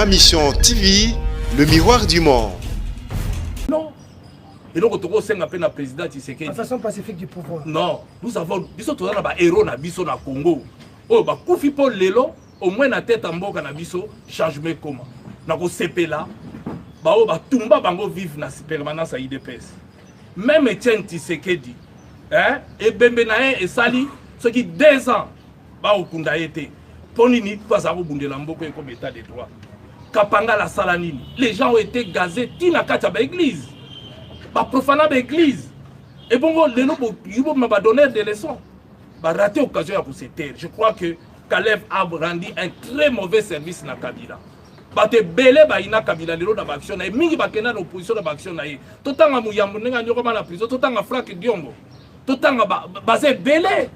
Ma Mission TV, le miroir du monde. Non. Et donc, on a appelé le président Tshisekedi. En façon pacifique du pouvoir. Non. Nous avons des héros na Congo. Oh, bah, Koufi Paul Lelo, au moins na tête en boka na biso, changement comment. Na ko sepela, bah, oh, bah, Tumba bango vive na permanence à IDPS. Même Etienne Tshisekedi, hein, et Bembenaye et Sali, ceux qui 2 ans, bah, au Kunda été. Ponini, pas à Bunde Lamboko et comme état de droit. Kapanga la Salanini. Les gens ont été gazés, Tina Kacha église. Bah, profana l'église. Et bon, les noms, ils vont me donner des leçons. Bah, raté l'occasion pour se taire. Je crois que Kalev a rendu un très mauvais service na Kabila. Bah, te belé, bah, ina Kabila, les lots d'action, et mingi bakena l'opposition d'action, totanga Mouyambo, n'a pas la prison, totanga Franck Diongo, totanga basé belé.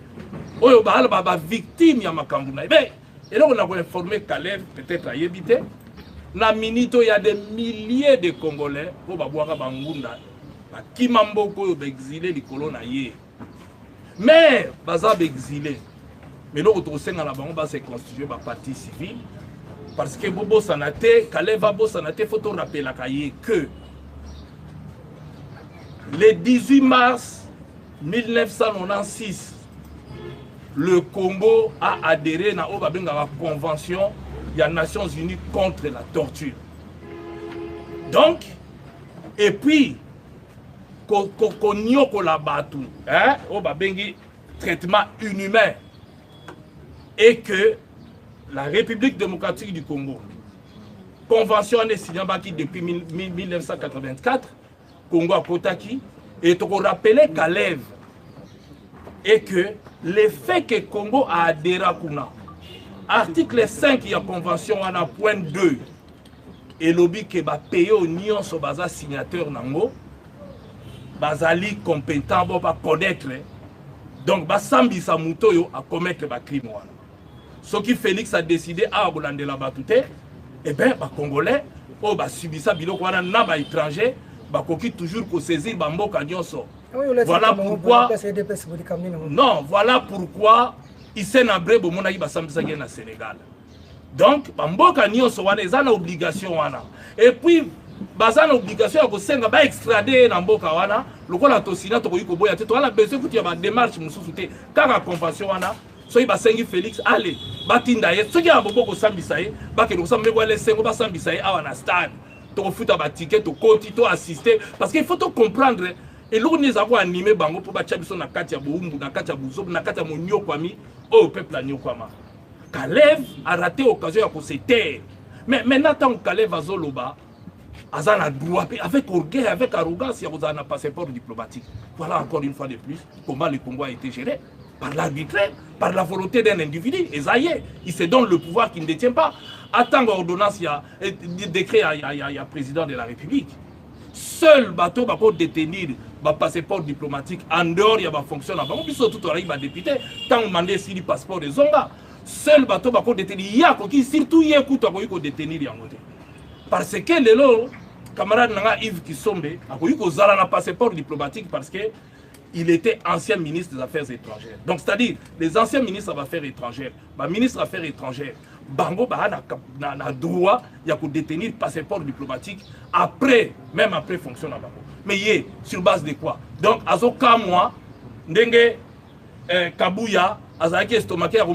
Oyo, bah, victime, ya makambuna. Et là, on a informé Kalev, peut-être à Yébité. Na Minito, il y a des milliers de Congolais, pour Babouara Bangunda, qui m'emboko exilé les colons ailleurs. Mais, Bazab exilé. Mais nous, au sein de la banque, va se constituer par parti civil. Parce que Bobo Sanate, Kalev Bobo Sanate, il faut te rappeler que le 18 mars 1996, le Congo a adhéré à la convention des Nations Unies contre la torture. Donc, et puis, qu'on la batu, hein, traitement inhumain, et que la République démocratique du Congo, convention est signée depuis 1984, Congo à Kotaki, et on rappelait Kalev, et que le fait que Congo a adhéré à Kuna, article 5 de la convention on a point 2, et lobby que va payer aux nions sur base signateur nango, bazali compétent pour connaître, donc basambi sa muto à commettre le crime. Ce qui Félix a décidé à Bolande la batute, et bien les Congolais, oh bah subit ça biloko wana na ba étranger, bah koki toujours ko saisir ba mboka nyonso. Voilà pourquoi non, voilà pourquoi il s'est nabré bo mona ba sambisa na Sénégal. Donc ba mboka nyonso wana ezana obligation wana. Et puis bazana obligation ya ko senga ba extrader na mboka wana, lokola tosina to ko boya te to ala besoin kuti ya ba démarche mususu te kaka convention wana. Soki basengi Félix allez batinda ye soki ya bobo ko sambisa ye bakelo ko sambé ko sengo ba sambisa ye awa na stade to futa ba ticket to koti to assister parce qu'il faut to comprendre et l'on les avoir animé bango pour ba chabiso na kati ya boumbu na kati ya buzob na kati ya monyo kwami au peuple anyo kwama. Kalev a raté occasion ya ko se taire mais maintenant tant Kalev azoloba azana droit avec orgueil avec arrogance ya kozana passeport diplomatique. Voilà encore une fois de plus comment le Congo a été géré. Par l'arbitraire, par la volonté d'un individu. Et ça y est, il se donne le pouvoir qu'il ne détient pas. Attends l'ordonnance, il y a décret, il y a président de la République. Seul bateau va détenir le passeport diplomatique en dehors, il y a une fonction là-bas. On peut surtout arriver à député, tant on demande si le passeport de Zonga. Seul bateau va détenir, il y a qui surtout il y a qui détenir. Parce que le camarade Yves Kisombe a un passeport diplomatique parce que il était ancien ministre des Affaires étrangères. Donc, c'est-à-dire, les anciens ministres des Affaires étrangères, le ministre des Affaires étrangères, Bango a droit de détenir le passeport diplomatique après, même après fonction. Mais sur base de quoi? Donc, à moi, Ndenge Kabouya, Azaki Estomaké, a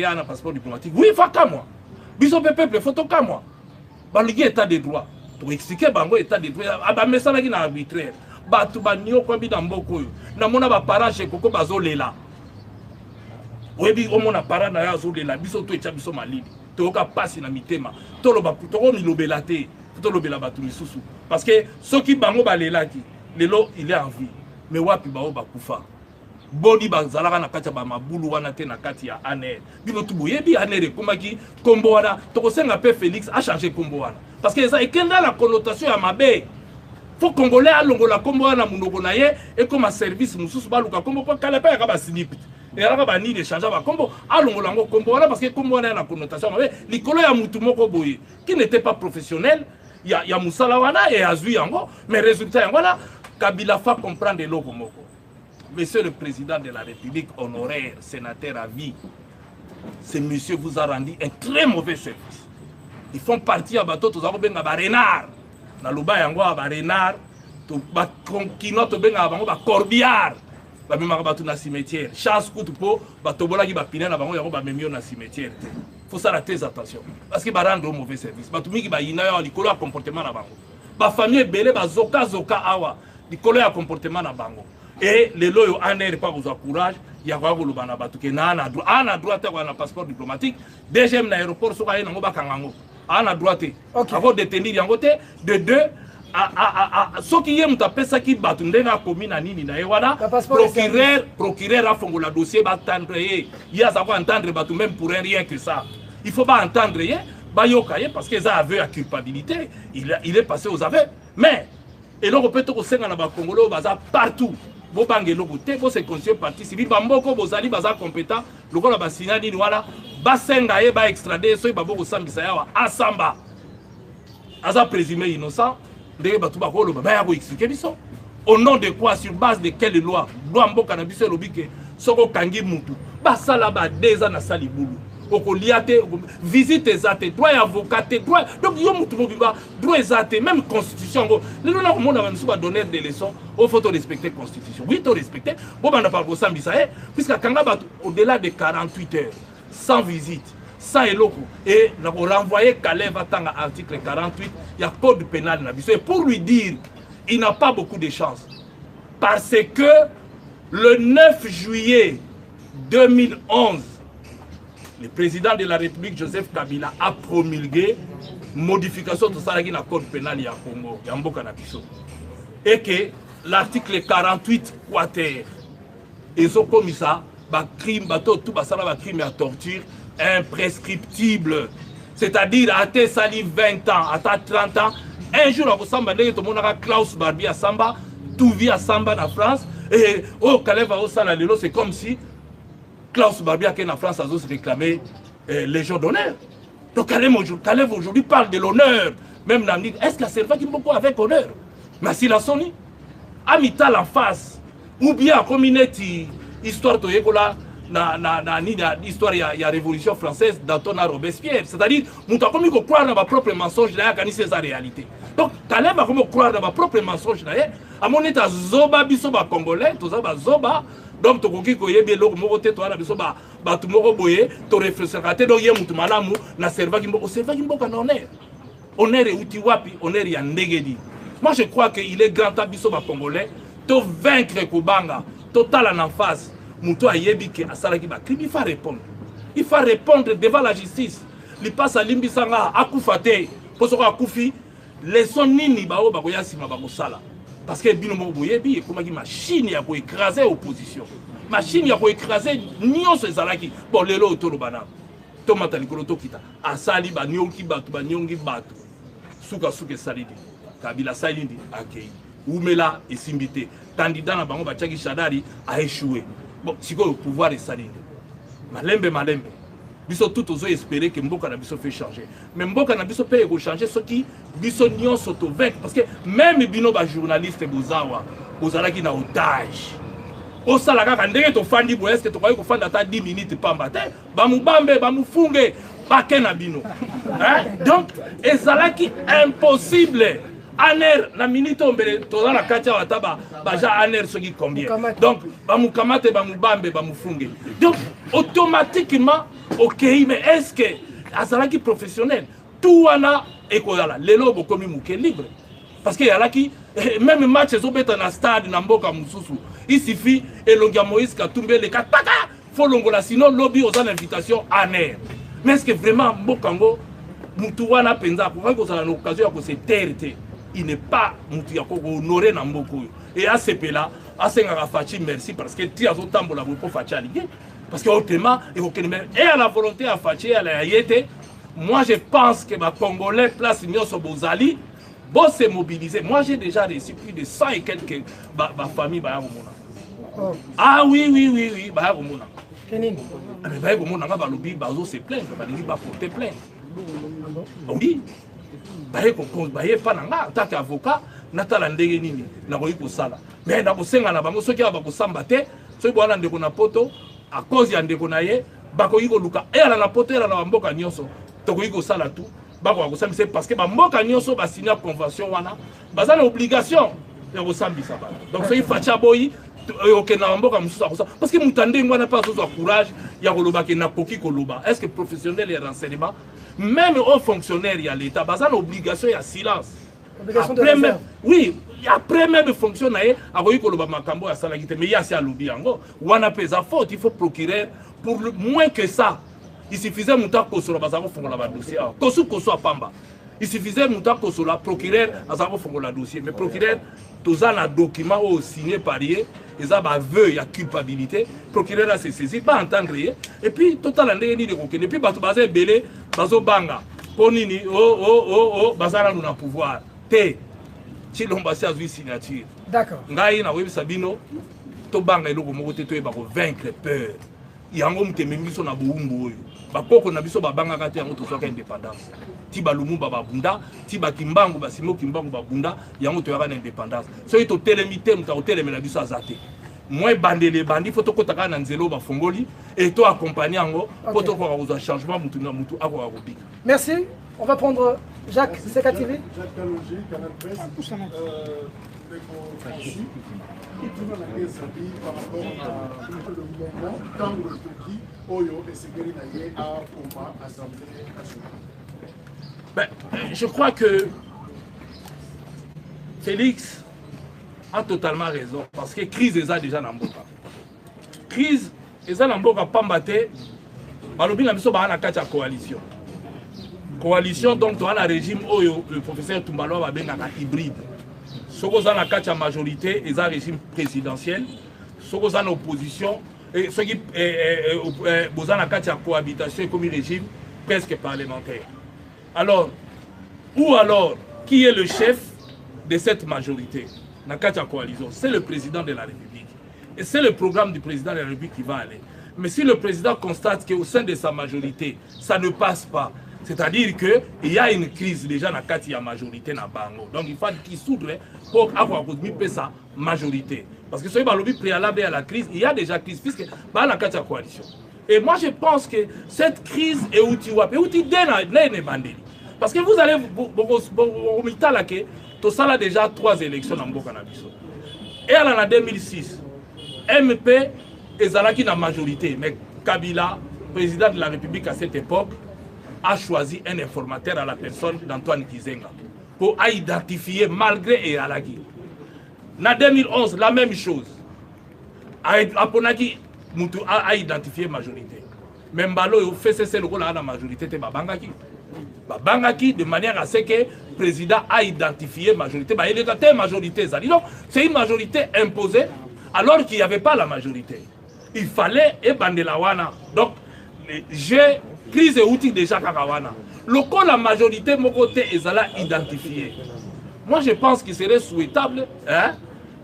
un passeport diplomatique. Oui, il faut qu'à moi. Biso peuple, il faut qu'à moi. Baligi état de droit. Pour expliquer Bango état de droit, mais ça n'est arbitraire. Batu banyo kwa bi ndamboko yo na mona ba parents chez koko bazolela webi omona parents na ya zolela biso to echa biso malili to ka pasi na mitema to lo ba to ko milobela te to lobela batu lisusu parce que ceux qui bango balelaki lelo il est en vie mais wapi ba kufa boni bazalaka na kati ba mabulu wana te na kati ya aner bino tu boyebi aner komaki kombo wana to ko senga pe Félix a changé kombo wana parce que ça ekenda la connotation ya mabe. Faut Congolais à l'ongola combo na munoko na ye et comme un service mususu baluka combo pas kalepa ya ba snip et ala ba ni de changer ba combo à l'ongola ngo combo là parce que combo na connotation mais likolo ya mutu moko boye qui n'était pas professionnel ya musala wana et azui yango mais résultat yango là Kabila fa comprendre loko moko. Monsieur le président de la République honoraire sénateur à vie, ce monsieur vous a rendu un très mauvais service. ils font partie à bateau tous avons benga ba renard na luba yango ba renard to ba kino to benga bango ba corbillard ba memaka bato na cimetière chance kutu po bato bolaki ba pine na bango yango ba memio na cimetière. Faut ça très attention parce que ba rendre mauvais service bato mingi ba ina yo likolo ya comportement na bango ba famille belé ba zoka awa likolo ya comportement na bango et les loyo aner pas vous courage ya kwa kuluba na bato ke na droit te na passeport diplomatique deuxième na aéroport so ka yango ba kangango ana droit te avant de détenir yango te de deux ce qui est mutapesa ki bato ndenga komi na nini na ewala procureur a fongola dossier ba tendre il y a ça va entendre bato même pour rien que ça il faut pas entendre ba yokaye parce que ça aveu à culpabilité il est passé aux aveux mais et donc peut être senga na ba congolais baza partout bo bangelo bote bo se conscient parti civil ba mboko bozali baza compétent lokola ba signal nini wala ba senga ye ba extrader so ba boko sambisa yawa asamba aza présumé innocent. Au nom de quoi, sur base de quelle loi, doit mboka na biso lobike soko kangi mutu basala ba 2 ans na sali bulu okoliate visite ezate droit avocat droit donc yo mutu mobimba droit ezate même constitution ngo lelo na komona ba misuba donner des leçons au faut respecter constitution oui to respecter bo banda par bo sambisa puisque kanga ba au-delà de 48 heures sans visite sans eloko et na ko renvoyer Kalev atanga article 48 il y a code pénal na biso et pour lui dire il n'a pas beaucoup de chance parce que le 9 juillet 2011 le président de la République Joseph Kabila a promulgué modification de ça na code pénal ya Congo ya mboka na biso et que l'article 48 quater et comme ça ba crime bato tout basala ba crime à torture imprescriptible, c'est-à-dire à tes sali 20 ans, à ta 30 ans, un jour à Samba, tout le monde a Klaus Barbie à Samba, tout vit à Samba en France, et au Kalev à Osala Lelo, c'est comme si Klaus Barbie en France a se réclamé Légion d'honneur. Donc Kalev aujourd'hui parle de l'honneur, même dans est-ce que la Serva qui beaucoup avec honneur? Mais si la Sony, Amital en face, ou bien comme une histoire de Yegola. L'histoire de la Révolution française d'Antoine Robespierre. C'est-à-dire, nous avons comme croire dans ma propre mensonge, là, c'est sa réalité. Donc, Kaleb a comme croire dans ma propre mensonge, là, à mon état, Zoba, Bisoba, Congolais, tout ça, Zoba, donc, tu as dit que tu as dit que tu as réfléchi, donc, il y a un malamu, na serva qui m'a honneur. Honneur est outil wapi, honneur est ndegedi. Moi, je crois qu'il est grand à Bisoba, Congolais, de vaincre Kubanga, total en face. Moutou a yebi que asalaki ba crime, il faut répondre. Il faut répondre devant la justice. Il passe à Limbisanga, Akoufate, Posoko Akoufi, les sons nini bao bagoya sima bagosala. Parce que bino mo boyebi comme une machine ya ko écraser opposition. Machine ya ko écraser nyonso ezalaki. Bon lelo otolo bana. Tomata likolo tokita. Asali ba nyonki batu. Suka salidi. Kabila salidi akei. Oumela et Simbité. Candidat na bango bachaki Shadari a échoué. Bon, si le pouvoir est salé. Malembe. Biso tout ozo espérer que Mboka na biso fait changer. Mais Mboka na biso peut changer ce qui biso nyon s'auto vaincre parce que même bino ba journaliste bozawa, bozalaki na otage. O salaka kandenge to fandi bo est-ce que to ko fanda ta 10 minutes pamba te, ba mubambe, ba mufunge, ba kena bino. Hein? Donc, ezalaki impossible. Aner na minute ombele toza na kati ya wataba baja aner soki combien donc bamukamate bamubambe bamufunge donc automatiquement ok mais est-ce que azalaki professionnel tout wana ekozala lelo bokomi muke libre parce que yalaki même match ezobeta na stade na mboka mususu il suffit elongia Moïse Katumbi le kataka faut longola sinon lobby aux invitation aner mais est-ce que vraiment mbokango mutu wana penza pour kozala l'occasion ya ko se terre il n'est pas honoré dans beaucoup. Et à ce là, à ce Fachi, merci parce que tu as autant de la pour Fachi allié. Parce que autrement, et à la volonté à Fachi, à la Yété, moi je pense que les Congolais place Nyoso Bozali, vont se mobiliser. Moi j'ai déjà reçu plus de 100 et quelques familles. Ah oui, Bahagomona. Mais Bahagomona, Bazo se plaint, va porter plainte. Oui. Baye pas nanga tant qu'avocat natala ndenge nini na ko sala mais na ko senga na bango soki ba ko samba te soki bwana ndeko na poto à cause ya ndeko na ye ba ko luka e ala na poto ala na mboka nyonso to ko sala tout c'est parce que mboka nyonso ba signer convention wana baza na obligation ya kosambisa bana donc soki facha boyi ok na mboka mususu akosa parce que mutande ngwana pas so courage ya koloba ke na koki koloba est-ce que professionnel et renseignement même aux fonctionnaires ya l'état baza na obligation ya silence après même oui après même fonction na ye akoki koloba makambo ya sala kite mais ya si alobi yango wana pesa faute il faut procureur pour moins que ça. Il suffisait de kosola bazako fongola ba dossier. Koso apamba. Il suffisait de kosola procureur azako fongola dossier. Mais procureur toza na document au signé par yé, ils ont aveu ya culpabilité. Procureur a se saisi pas entendre et puis total ndenge ni de kokene. Et puis bato bazé belé bazo banga. Ponini bazara na pouvoir. Té Chilomba si azui signature. D'accord. Ngai na webi sabino to banga eloko moko te to e ba ko vaincre peur. Yango mutememiso na boumbu oyo bakoko na biso babanga kati yango tosoka indépendance ti balumumba babunda ti bakimbangu basimo kimbangu babunda yango toyaka na indépendance soki totelemite muta kotelemela biso azate moi bandele bandi faut tokotaka na nzelo bafongoli et to accompagner yango po tokoka kozwa changement mutu na mutu akoka kobika. Merci. On va prendre Jacques CKTV. Jacques Kalonji, Canal Presse. Par rapport à le mouvement dans le Toki, Oyo et Segeri Naye à Poma, Assemblée nationale. Je crois que Félix a totalement raison parce que crise est déjà dans le monde. Crise est dans le monde à Pambate, Malobin a mis la coalition. Coalition donc dans le régime Oyo, le professeur Toumbalo va bien hybride. Ce qui est la majorité est un régime présidentiel, ce qui est en opposition, et ce qui est en cohabitation comme un régime presque parlementaire. Alors, qui est le chef de cette majorité dans la coalition? C'est le président de la République. Et c'est le programme du président de la République qui va aller. Mais si le président constate qu'au sein de sa majorité, ça ne passe pas, c'est-à-dire qu'il y a une crise déjà dans la majorité dans Bango. Donc il faut qu'il s'ouvre pour avoir sa majorité. Parce que ce qui est préalable à la crise, il y a déjà crise puisque dans la coalition. Et moi je pense que cette crise est outil parce que vous allez tout ça là déjà 3 élections dans Mboka Nabiso. Et en 2006, MP est dans la majorité, mais Kabila, président de la République à cette époque, a choisi un informateur à la personne d'Antoine Kizenga pour identifier malgré et à la guerre. En 2011, la même chose. Aponaki a identifié majorité. Mais Mbalo fait cesser le rôle à la majorité de Babangaki. Babangaki de manière à ce que le président a identifié majorité. Il est une majorité. Donc c'est une majorité imposée alors qu'il n'y avait pas la majorité. Il fallait Ebandelawana. Donc j'ai crise et outils déjà Kakawana. Le la majorité, mon côté, ils allaient identifier. Moi, je pense qu'il serait souhaitable,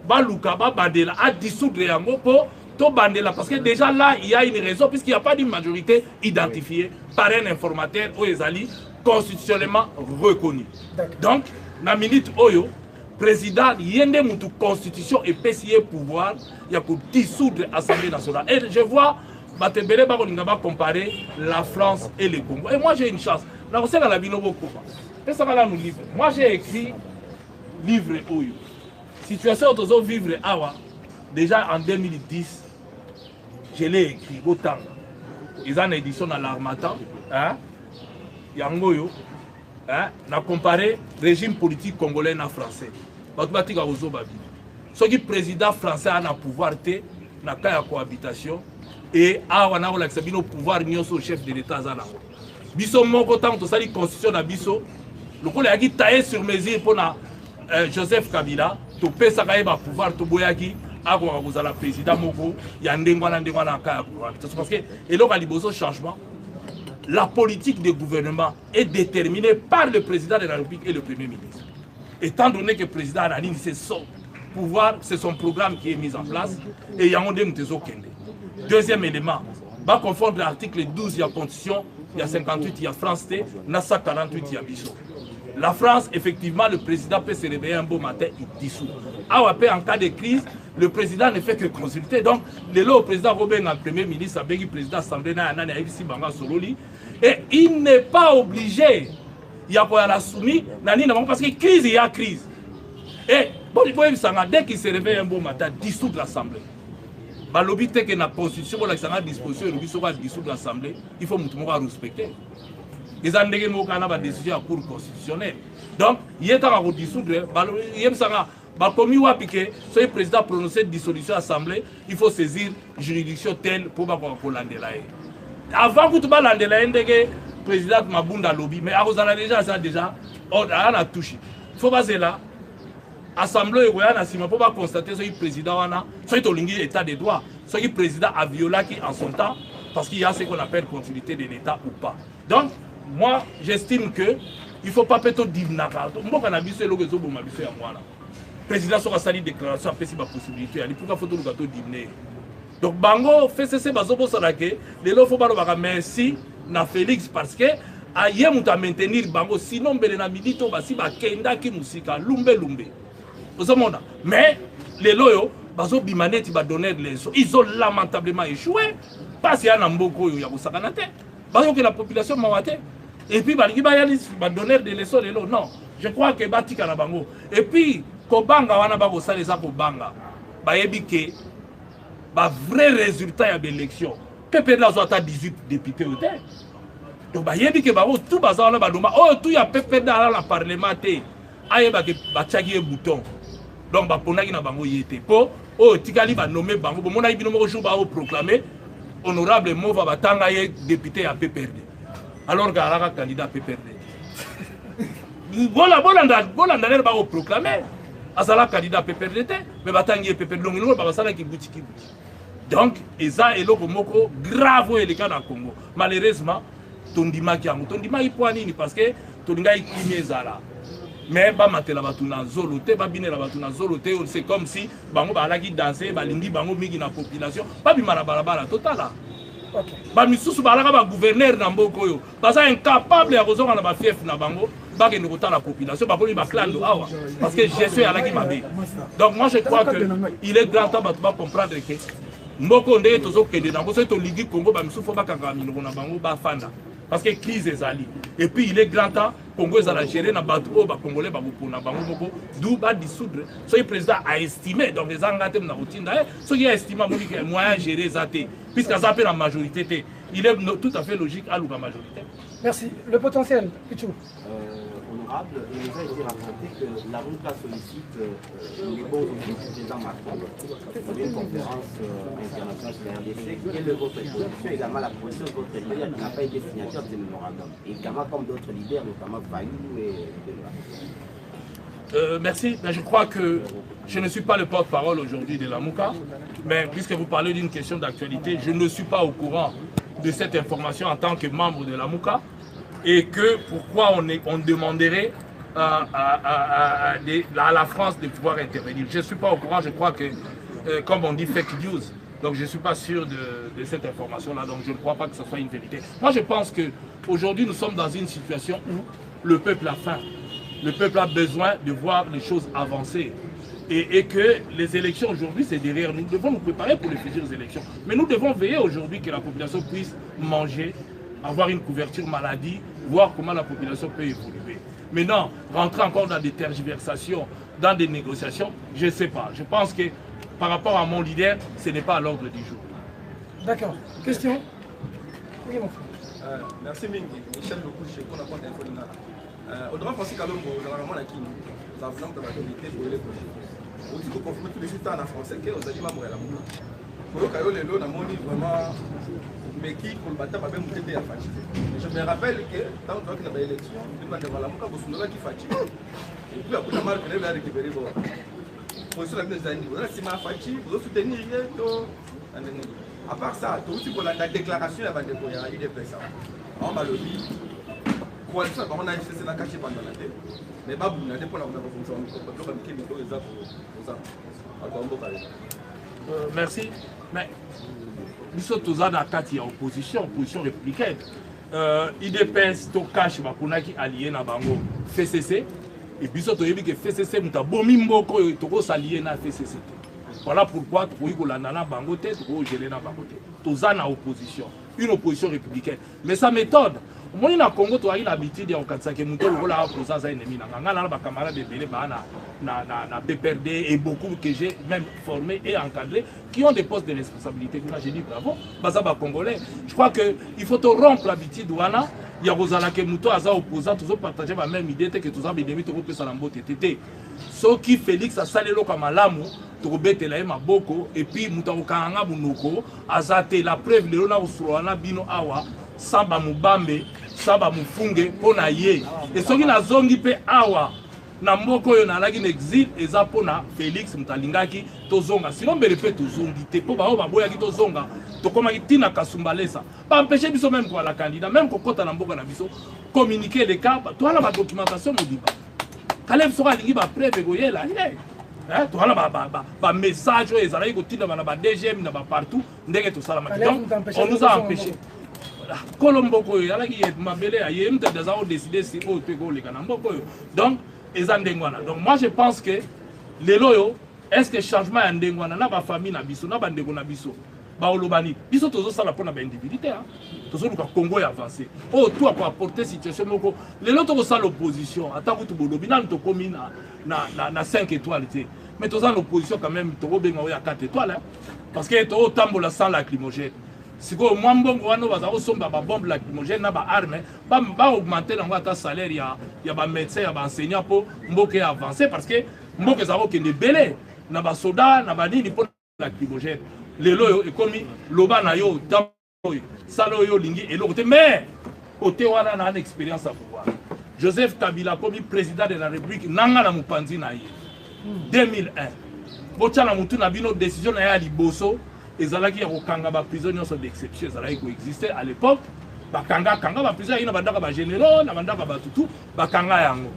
Baluka, Bandela, à dissoudre Yango pour tout Bandela. Parce que déjà là, il y a une raison, puisqu'il n'y a pas d'une majorité identifiée par un informateur ou Ezali constitutionnellement reconnu. Donc, dans la minute Oyo, président, il y a une constitution et PCA pouvoir, il y a pour dissoudre l'Assemblée nationale. Et je vois, comparer la France et le Congo. Et moi j'ai une chance. Moi j'ai écrit livre Oyo. Situation de vivre Awa. Déjà en 2010, je l'ai écrit autant. Ils ont une édition dans l'Armatan. Yangoyo. On a comparé le régime politique congolais et français. Ce qui est président français a un pouvoir dans la cohabitation. Et on a le pouvoir au chef de l'État. Biso moko tant to sali constitution na biso lokolo yaki taillé sur mesure pour Joseph Kabila to pesa ka ba pouvoir to boyaki akoka kozala président moko ya ndengwana ka parce que eloko liboso changement la politique de gouvernement est déterminée par le président de la République et le premier ministre. Étant donné que le président Anani c'est son pouvoir, c'est son programme qui est mis en place et il y a un kende. Deuxième élément, va confondre l'article 12 de la Constitution, il y a 58, il y a France T, Nassa 48, il y a Bissot. La France, effectivement, le président peut se réveiller un beau matin, il dissout. En cas de crise, le président ne fait que consulter. Donc, le président Robin, le premier ministre, le président de l'Assemblée, et il n'est pas obligé il y a la soumis parce que crise il y a crise et bon dès qu'il se réveille un bon matin dissoudre l'Assemblée balobi te que la constitution pour la disposition et dissoudre l'Assemblée il faut respecter les andege moka na ba décision à cour constitutionnelle donc il est à dissoudre commis wapi que si le président prononcé dissolution de l'Assemblée, il faut saisir juridiction telle pour l'andela. Avant que tu vas l'andela, le président Mabunda lobby, mais à déjà, on a touché. Il faut passer là, l'Assemblée pour constater si le président a l'état de droit, si le président a violé en son temps, parce qu'il y a ce qu'on appelle continuité de l'État ou pas. Donc, moi, j'estime que il ne faut pas peut-être dire moi, quand le président sera sali déclaration après si ma possibilité pourquoi faut tout gâteau dîner donc bango fait cesser bazobo salake les lots faut pas merci na Félix parce que aye muta maintenir bango sinon belena milito basi ba kenda ki musika lumbe ozomona mais les loyo bazo bimaneti ba donner les ils ont lamentablement échoué parce qu'il y a namboko yo ya kosakana te bazo que la population mawate et puis balingi ba yali ba donner des leçons les lots non je crois que batika na bango et puis kobanga wana ba kosalesa kobanga bayebi ke ba vrai résultat ya l'élection pepe la zo ata 18 députés au terre donc bayebi ke ba tout baza wana ba doma oh tout ya pepe dans la parlement te ayeba ke ba tchaki bouton donc ba ponaki na bango yete po oh tikali ba nommer bango mona ibino moko jour ba proclamer honorable Mova batanga ye député ya PPRD alors que alaka candidat PPRD bolanda ner ba proclamer azala candidat PPRD mais batangi PPRD donc nous ba sala ki bouti donc eza eloko moko grave et le cas dans Congo malheureusement tondima ki yango tondima ipwani parce que tolinga ikimi ezala mais ba matela batu na zolo te ba binela batu na zolo te c'est comme si bango ba alaki danser ba lingi bango mingi na population ba bimana balabala totala ba misusu ba alaka ba gouverneur na mboko yo baza incapable ya kozonga na ba fief na bango ba ke ndokota la population ba koli ba clando awa parce que gestion ya laki mabe donc moi je crois que il est grand temps ba comprendre que mboko ndenge tozo kende na boso to ligi Congo ba misusu fo ba kanga minoko na bango ba fanda parce que crise ezali et puis il est grand temps Congo ezala gérer na bato o ba congolais ba bopona bango moko d'où ba dissoudre so le président a estimé donc les engatem na rotinda so qui a estimé moni que moyen gérer zaté puisque ça peut la majorité té il est tout à fait logique à la majorité. Merci. Le potentiel, Pichou. Honorable, il nous a été raconté que la RUCA sollicite les bons officiers du président Macron pour une conférence internationale sur la RDC. Quelle est votre position? Également la position de votre leader qui n'a pas été signature de ce mémorandum. Et également comme d'autres leaders, notamment Fayou et merci. Mais je crois que je ne suis pas le porte-parole aujourd'hui de la MOUCA, mais puisque vous parlez d'une question d'actualité, je ne suis pas au courant de cette information en tant que membre de la MOUCA et que pourquoi on demanderait à la France de pouvoir intervenir. Je ne suis pas au courant, je crois que, comme on dit, fake news. Donc je ne suis pas sûr de cette information-là, donc je ne crois pas que ce soit une vérité. Moi je pense qu'aujourd'hui nous sommes dans une situation où le peuple a faim. Le peuple a besoin de voir les choses avancer. Et que les élections aujourd'hui, c'est derrière nous. Nous devons nous préparer pour les futures élections. Mais nous devons veiller aujourd'hui que la population puisse manger, avoir une couverture maladie, voir comment la population peut évoluer. Maintenant, rentrer encore dans des tergiversations, dans des négociations, je ne sais pas. Je pense que par rapport à mon leader, ce n'est pas à l'ordre du jour. D'accord. Question? Oui, mon frère. Merci Mingi. Michel Lokouche, pour la pointe d'info. Au-delà, Francis Kalombo, normalement, la Kini, nous avons besoin de la communauté pour les projets. Vous dites qu'on confirme tous les résultats en français, que vous avez dit, maman, la moula. Pour le cas où les lots, on a vraiment. Mais qui, pour le bâtiment, va même traiter à fatiguer. Je me rappelle que, tant que dans l'élection, il m'a demandé à la moula, vous qui fatigue. Et puis, après, la marque, elle a récupéré vos. Pour ceux qui ont dit, vous avez fatigué, vous soutenir, à part ça, tout ce qu'on a la déclaration, elle va déployer à l'IDPS. On va le dire. Coalition, on a essayé de la cacher pendant la tête. Mais pas vous n'avez pas la fonction. Merci. Mais nous sommes tous en attaque en opposition républicaine. IDPS, to cache, qui allié na bango FCC. Et puis surtout, il y a FCC, nous avons bomi mboko, to s'allier na FCC. Voilà pourquoi nous avons la bangote, nous avons géré la bangote. Tous en opposition. Une opposition républicaine. Mais sa méthode, Moi, na Congo, tu as eu l'habitude de faire que Mouto Lola a posé ça ennemi. Nangana, na camarade de Bélé, na PPRD et beaucoup que j'ai même formés et encadrés qui ont des postes de responsabilité. J'ai dit bravo, Bazaba Congolais. Je crois qu'il faut rompre l'habitude douana. Il y a Rosala que Mouto Aza opposant, tous partager la même idée que tous les demi, tous les salambo tété. Ce qui Félix a salé le kamalamu, tous les bêtes ma boko, et puis Mouto Kanga Bunoko, Azate, la preuve de l'ona Usuana Bino Awa, Samba Mubambe, Samba Mufunge, Onaye. Et ce qui n'a zongi pe Awa, Namboko yo na lagi exil, ezapona Félix Mtalingaki, Tozonga. Sinon, me répète Tozongi, te po bao baboya ki Tozonga. Tokoma tina kasumbalesa ba empêcher biso même quoi la candidat même kokota na mboka na biso communiquer les cas toi la documentation modiba Caleb sera lingi ba preuve goyela toi la ba message ezala ko tina ba DGM na ba partout ndenge to sala donc on nous a empêché Colombo ko yala ki mabele aye mta daza o décider si o te go le kana mboko donc ezandengwana donc moi je pense que les loyo est-ce que changement ya ndengwana na ba famille na biso na ba ndeko na biso Baolobani, biso tozo sala pona ba individualité hein. Tozo luka Congo ya avancé. Oh toi pour apporter situation moko. Les autres tozo sala l'opposition, attends tu bolobi na to komi na 5 étoiles té. Mais tozo l'opposition quand même to benga ya 4 étoiles hein. Parce que to tambola sans lacrymogène. Siko mwambongo wana baza osomba ba bombe lacrymogène na ba arme, ba augmenter na ngata salaire ya ba médecin ya ba enseignant pour mboke avancer parce que mboke za ko kende belé na ba soda na ba nini pour lacrymogène. Les loyaux et comme loba na yo tamoy salo yo lingi et l'autre mais côté wana na expérience à pouvoir Joseph Kabila comme président de la République nanga na mupanzi na ye 2001 bocha na mutu na bino décision na ya liboso ezalaki ya kokanga ba prisonniers d'exception ezalaki ko exister à l'époque bakanga ba prisonniers ina bandaka ba généraux na bandaka ba tutu bakanga yango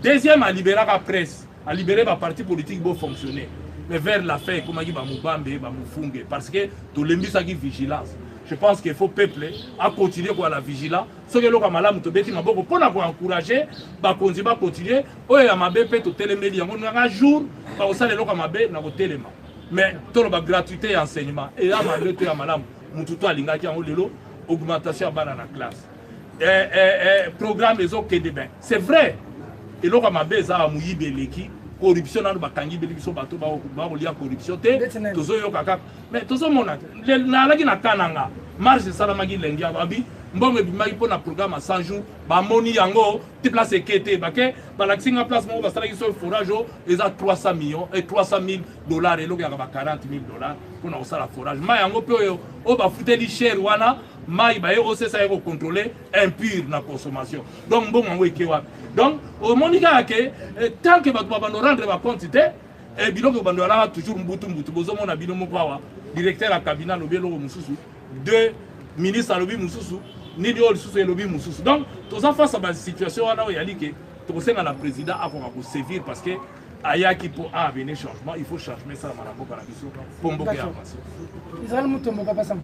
deuxième a libérer la presse a libérer ba parti politique bo fonctionner. Mais vers la fin, comme dit Bamubambe, Bamufunge, parce que tout le monde a vigilance. Je pense qu'il faut peuple à continuer quoi la vigilance. Ce que l'on a malade, nous devons beaucoup pour encourager, continuer. Oh, il y a ma BP, tout télémédia. On a un jour, par ça les locaux ma BP, nous téléma. Mais tout le gratuité et enseignement. Et là, ma BP, à madame, mon tuto à l'ingaki en haut augmentation à la classe. Programme les autres qui est c'est vrai. Et l'on a ma BP, ça a mouillé beleki. Corruption dans le bakangi belibiso bato ba olia corruption te tozo yo kaka mais tozo mona na lagi na kananga marge salamagi lengia babi mbongo bimaki pona programme à 100 jours ba moni yango te place ekete bake ba la singa place mo ba sala ki so forage les a 300 millions et 300 000 dollars et loka ba 40 000 dollars pona osala forage ma yango pe yo o ba futeli cher wana mai ba yo c'est ça yo contrôler impur na consommation donc bon ngo ekewa. Donc, au Monica, tant que vous rendre la quantité, et bien que vous avez toujours un directeur à cabinet, deux ministres à l'objet, ni deux sous et l'objet. Donc, tous en face à la situation, il y a dit que tout le la président a pour sévir parce que Ayaki pour venir changement, il faut changer ça à la pour beaucoup avancer. Israël Moutombo, Papa Sam.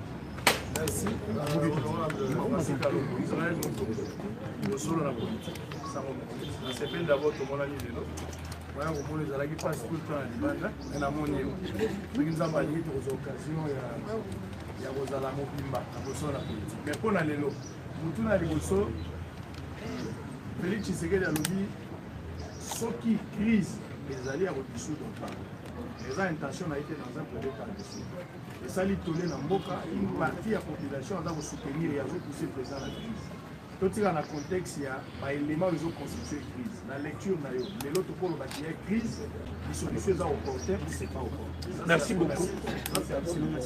Merci. C'est peine d'abord tout le monde a mis les autres. Moi, on les a pas tout le temps à Libana. On a mon niveau. Nous avons mis aux occasions. Il y a aux alamos Bimba, à Bosso la politique. Mais pour aller là, nous tous à Bosso, Félix Tshisekedi a dit ce qui crise les alliés à au-dessous de l'État. Les intentions ont été dans un premier cas dessus. Et ça, il tourne dans Mboka, une partie de la population a soutenir et a poussé le président à la crise. Tout dans le contexte, il y a un élément qui ont constitué la crise. La lecture, les autres pour le bâtiment crise, les solutions sont opportunes, ce n'est pas opportun. Merci beaucoup.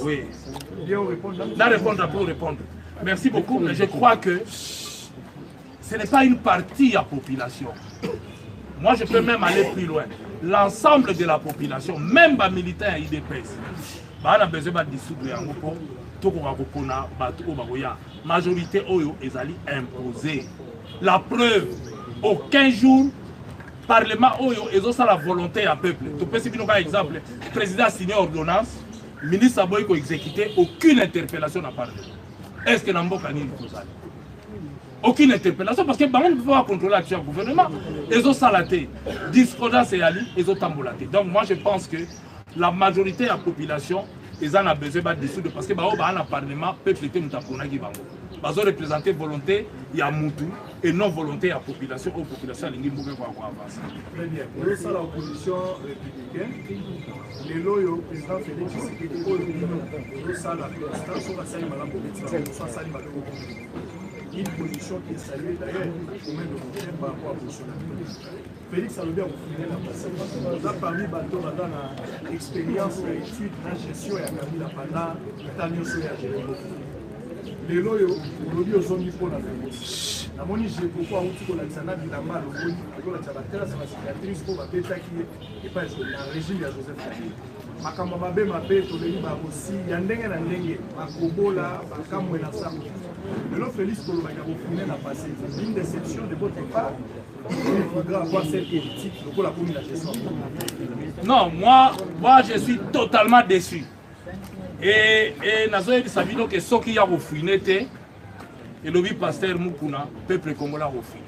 Oui. Bien, on répond là. Répondre pour répondre. Merci beaucoup, mais je crois que ce n'est pas une partie de la population. Moi, je peux même aller plus loin. L'ensemble de la population, même les militaires IDPS, on a besoin de dissoudre pour la majorité est imposée. La preuve, aucun jour, Parlement est la volonté du peuple. Tu peux citer un exemple. Le président a signé ordonnance, le ministre a exécuté, aucune interpellation n'a parlé. Est-ce que Namboka n'y est pas? Aucune interpellation parce que on ne peut pas contrôler l'action du gouvernement. Ils ont salaté, discordance et ali, ils ont tambolaté. Donc moi je pense que la majorité de la population, ils en ont besoin de dissoudre parce que dans le Parlement, le peuple était mutaponagi bango. Ils ont représenté volonté il y a Moutou et non volonté à la population, aux populations, il y a une avancer. Très bien. Pour ça, l'opposition républicaine, les loyaux, le président Félix Tshisekedi, ça, la présidence, on va saluer Madame une position qui est saluée d'ailleurs au même de par rapport à la position. Félix a le bien refusé la passation. Là, parmi bateaux, dans l'expérience, l'étude, la gestion et la cabine pendant le temps de les loyaux, aujourd'hui, aux hommes pour la Félix. La monnaie, j'ai beaucoup à outil la Xana, Bilamba, le Boni, la Tabatera, c'est la cicatrice pour la bêta qui est pas un régime de Joseph Kabila. Makambo mabe mabe toleli ba aussi ya ndenge na ndenge makobola bakamwe na sango. Le Félix Koloba qui a refusé la passé. Une déception de votre part. Il faudra avoir cette politique pour la communication. Non, moi je suis totalement déçu. Et Nazoé Sabino que ce qui a refusé et le pasteur Mukuna, peuple congolais a refusé.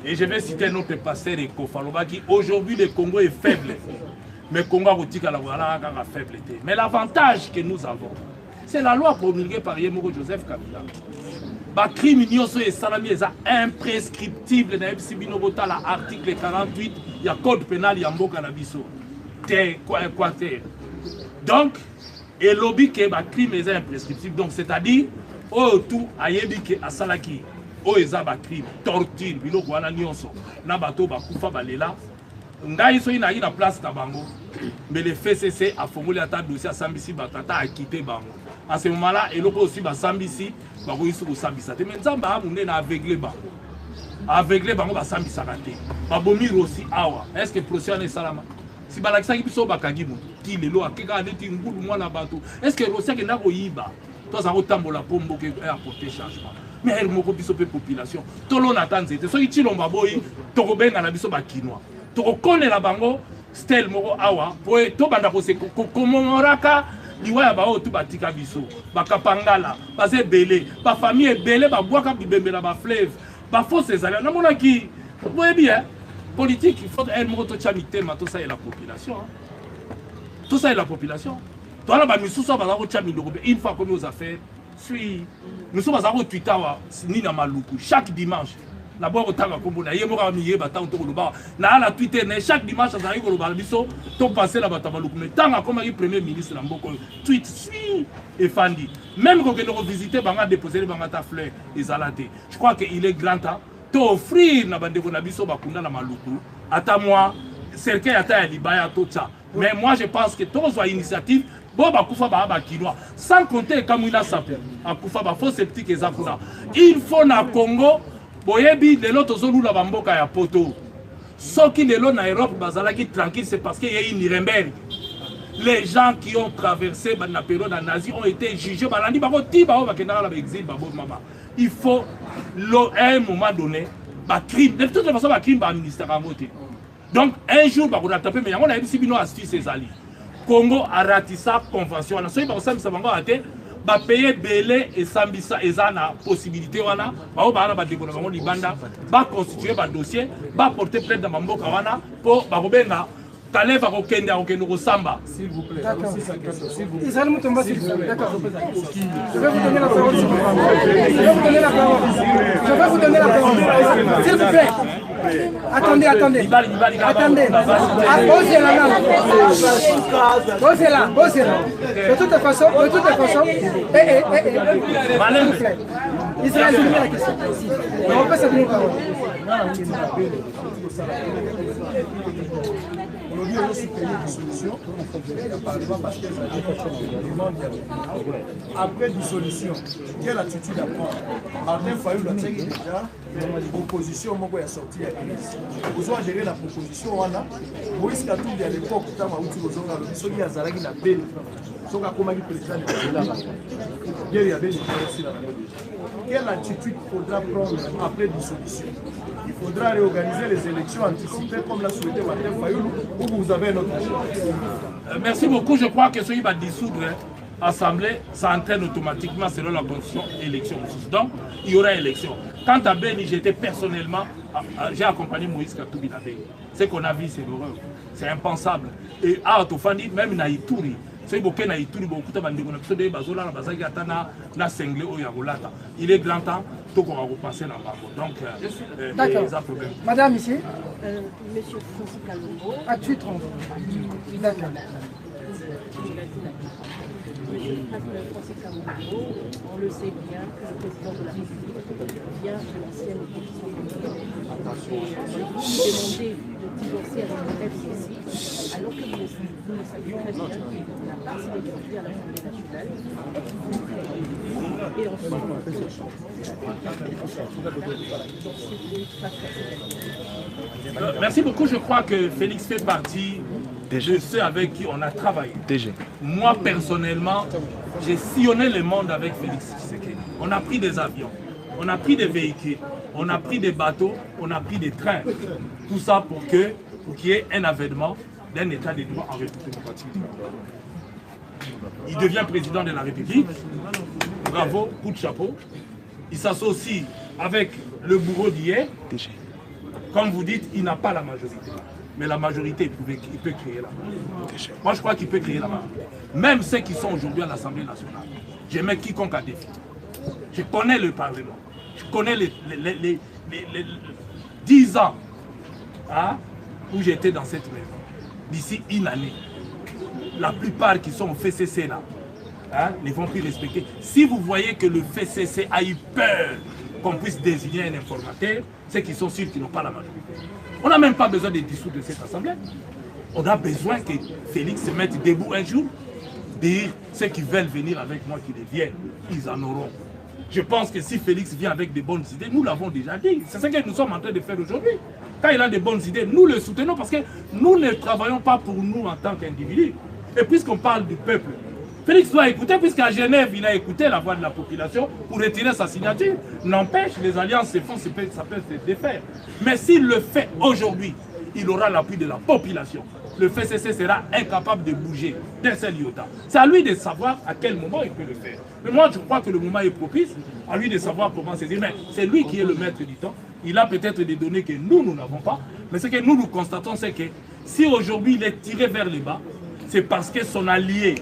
Et je vais citer notre pasteur Eko Faloba qui aujourd'hui le Congo est faible. Mais le Congo a faible. Mais l'avantage que nous avons, c'est la loi promulguée par Yemoko Joseph Kabila. Les crimes sont imprescriptibles dans l'article 48, il y a le code pénal, il y a Mboka Nabiso. Donc, et lobby que les crimes sont imprescriptibles. Donc, c'est-à-dire, tout ayebi ke asalaki, eza ba crime, torture, biloko wana nyonso, na bato bakufa balela. Ngai so ina na place na bango. Mais le FCC a formulé un dossier à Sambisi Batata a quitté bango. À ce moment-là, il y a aussi Sambisi, Bagoïsou Sambisa. Mais Nzamba a aveuglé bango. Aveuglé bango ba Sambisa raté. Babomir aussi awa. Est-ce que procès est salama? Si balakisa ki biso bakagimu, ki lelo akeka aleti ngulu mwana bato. Est-ce que Rosia ke ndako yiba? Toi ça otambola pombo ke apporter changement. Mais elle moko biso pe population. Tolo natanze te. So ichilomba boyi, tokobenga na biso bakinois. Tokone la bango style moko awa po to banda ko se komoraka liwa ba o tu batika biso bakapangala baze belé ba famille belé ba boaka bibembela ba fleuve ba force ezali na mona ki boye bien politique il faut elle moko to chamité ma to ça et la population tout ça et la population to ala ba misuso ba ko chamilo une fois comme aux affaires suis nous sommes à Twitter ni na maluku chaque dimanche. D'abord, au temps où na yemo mi yeba tant to loba na la Twitter na chaque dimanche ça arrive loba biso to passer la batabaluku mais tant comme le premier ministre na mboko tweet si et fandi même quand on visiter banga déposer banga ta fleur ezalate je crois que il est grand temps t'offrir na bande na biso bakunda na maluku ata moi cercle ata ya libaya to tcha mais moi je pense que tous les initiatives bon bakufa ba kinois sans compter comme il a sapé akufa ba faux sceptique ezakuna il faut na Congo boyebi lelo tozolula bamboka ya poto soki lelo na Europe bazalaki tranquille c'est parce qu'il y a une Nuremberg. Les gens qui ont traversé la période nazie ont été jugés balandi bako ti ba bakendaka na exil babo mama il faut à un moment donné ba crime de toute façon ba crime ba ministère à voter donc un jour ba ko taper mais yango na yebisi bino astuce ezali Congo a ratifié la convention na soki ba ko sambisa bango ate ba payer belé et sambisa ezana possibilité wana ba o ba na ba décorer bango libanda ba constituer ba dossier ba porter plainte dans mboka wana pour ba kobenga Calais va requender au Samba. S'il vous plaît. Israël Moutomba, s'il vous plaît. D'accord. Je vais vous donner la parole. Je vais vous donner la parole. Je vais vous donner la parole. S'il vous plaît. Attendez. Attendez. Posez la langue. Posez là. De toute façon. S'il vous plaît. Israël, je vous la question. On peut s'appeler la parole. Aujourd'hui, on a soutenu des solutions. Après dissolution, quelle attitude à prendre? Martin Fayou a dit déjà, l'opposition est sortie à la crise. Vous avez géré la proposition, Moïse Katumbi à l'époque, quand on a dit qu'il y a Zalagi la belle, son président de la République. Quelle attitude faudra prendre après dissolution? Il faudra réorganiser les élections anticipées comme l'a souhaité Martin Fayulu ou vous avez un autre choix? Merci beaucoup. Je crois que ce qui va dissoudre l'Assemblée, ça entraîne automatiquement selon la constitution élection. Donc, il y aura élection. Quant à Beni, j'étais personnellement, j'ai accompagné Moïse Katumbi. Ce qu'on a vu, c'est l'horreur. C'est impensable. Et à Autofandi, même dans Ituri, C'est beaucoup na ituri beaucoup de bandeko na biso de bazola na bazaki atana na sengle o ya rolata. Il est grand temps tout qu'on va repasser dans Bango. Donc d'accord. Madame ici. Monsieur Francis Kalongo. À tu 30. D'accord. Monsieur Francis Kalongo, on le sait bien que le président de la République vient de l'ancienne opposition congolaise. Vous demandez de divorcer avec le FCC, alors que vous le savez très bien qu'il n'a pas signé aujourd'hui à l'Assemblée nationale et qu'il vous crée. Et ensuite, merci beaucoup. Je crois que Félix fait partie de ceux avec qui on a travaillé. Moi, personnellement, j'ai sillonné le monde avec Félix Tshisekedi. On a pris des avions, on a pris des véhicules, on a pris des bateaux, on a pris des trains. Tout ça pour qu'il y ait un avènement d'un état de droit en République démocratique. Il devient président de la République. Bravo, coup de chapeau. Il s'associe avec le bourreau d'hier. Comme vous dites, il n'a pas la majorité. Mais la majorité, il peut créer la majorité. Moi, je crois qu'il peut créer la majorité. Même ceux qui sont aujourd'hui à l'Assemblée nationale. Je mets quiconque à défi. Je connais le Parlement. Je connais les 10 ans où j'étais dans cette maison. D'ici une année, la plupart qui sont au FCC là, ne vont plus respecter. Si vous voyez que le FCC a eu peur qu'on puisse désigner un informateur, c'est qu'ils sont sûrs qu'ils n'ont pas la majorité. On n'a même pas besoin de dissoudre de cette assemblée. On a besoin que Félix se mette debout un jour, dire ceux qui veulent venir avec moi qu'ils viennent, ils en auront. Je pense que si Félix vient avec de bonnes idées, nous l'avons déjà dit. C'est ce que nous sommes en train de faire aujourd'hui. Quand il a de bonnes idées, nous le soutenons parce que nous ne travaillons pas pour nous en tant qu'individus. Et puisqu'on parle du peuple, Félix doit écouter, puisqu'à Genève, il a écouté la voix de la population pour retirer sa signature. N'empêche, les alliances se font, ça peut se défaire. Mais s'il le fait aujourd'hui, il aura l'appui de la population. Le FCC sera incapable de bouger d'un seul iota. C'est à lui de savoir à quel moment il peut le faire. Mais moi, je crois que le moment est propice, à lui de savoir comment saisir. Mais c'est lui qui est le maître du temps. Il a peut-être des données que nous n'avons pas. Mais ce que nous constatons, c'est que si aujourd'hui il est tiré vers le bas, c'est parce que son allié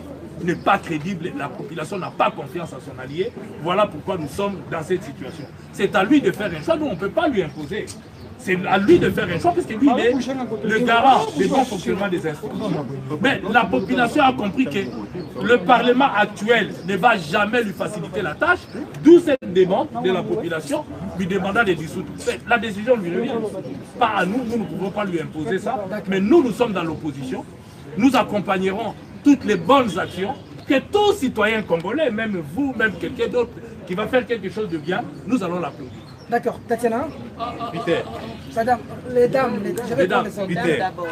n'est pas crédible, la population n'a pas confiance à son allié. Voilà pourquoi nous sommes dans cette situation. C'est à lui de faire un choix, nous on ne peut pas lui imposer. C'est à lui de faire un choix, parce que lui, il est le garant du bon fonctionnement des institutions. Mais la population a compris que le Parlement actuel ne va jamais lui faciliter la tâche, d'où cette demande de la population, lui demandant de dissoudre. La décision lui revient. Pas à nous, nous ne pouvons pas lui imposer ça, mais nous sommes dans l'opposition. Nous accompagnerons toutes les bonnes actions que tout citoyen congolais, même vous, même quelqu'un d'autre qui va faire quelque chose de bien, nous allons l'applaudir. D'accord, Tatiana. Peter. Madame, les dames, je vais prendre les Peter. d'abord.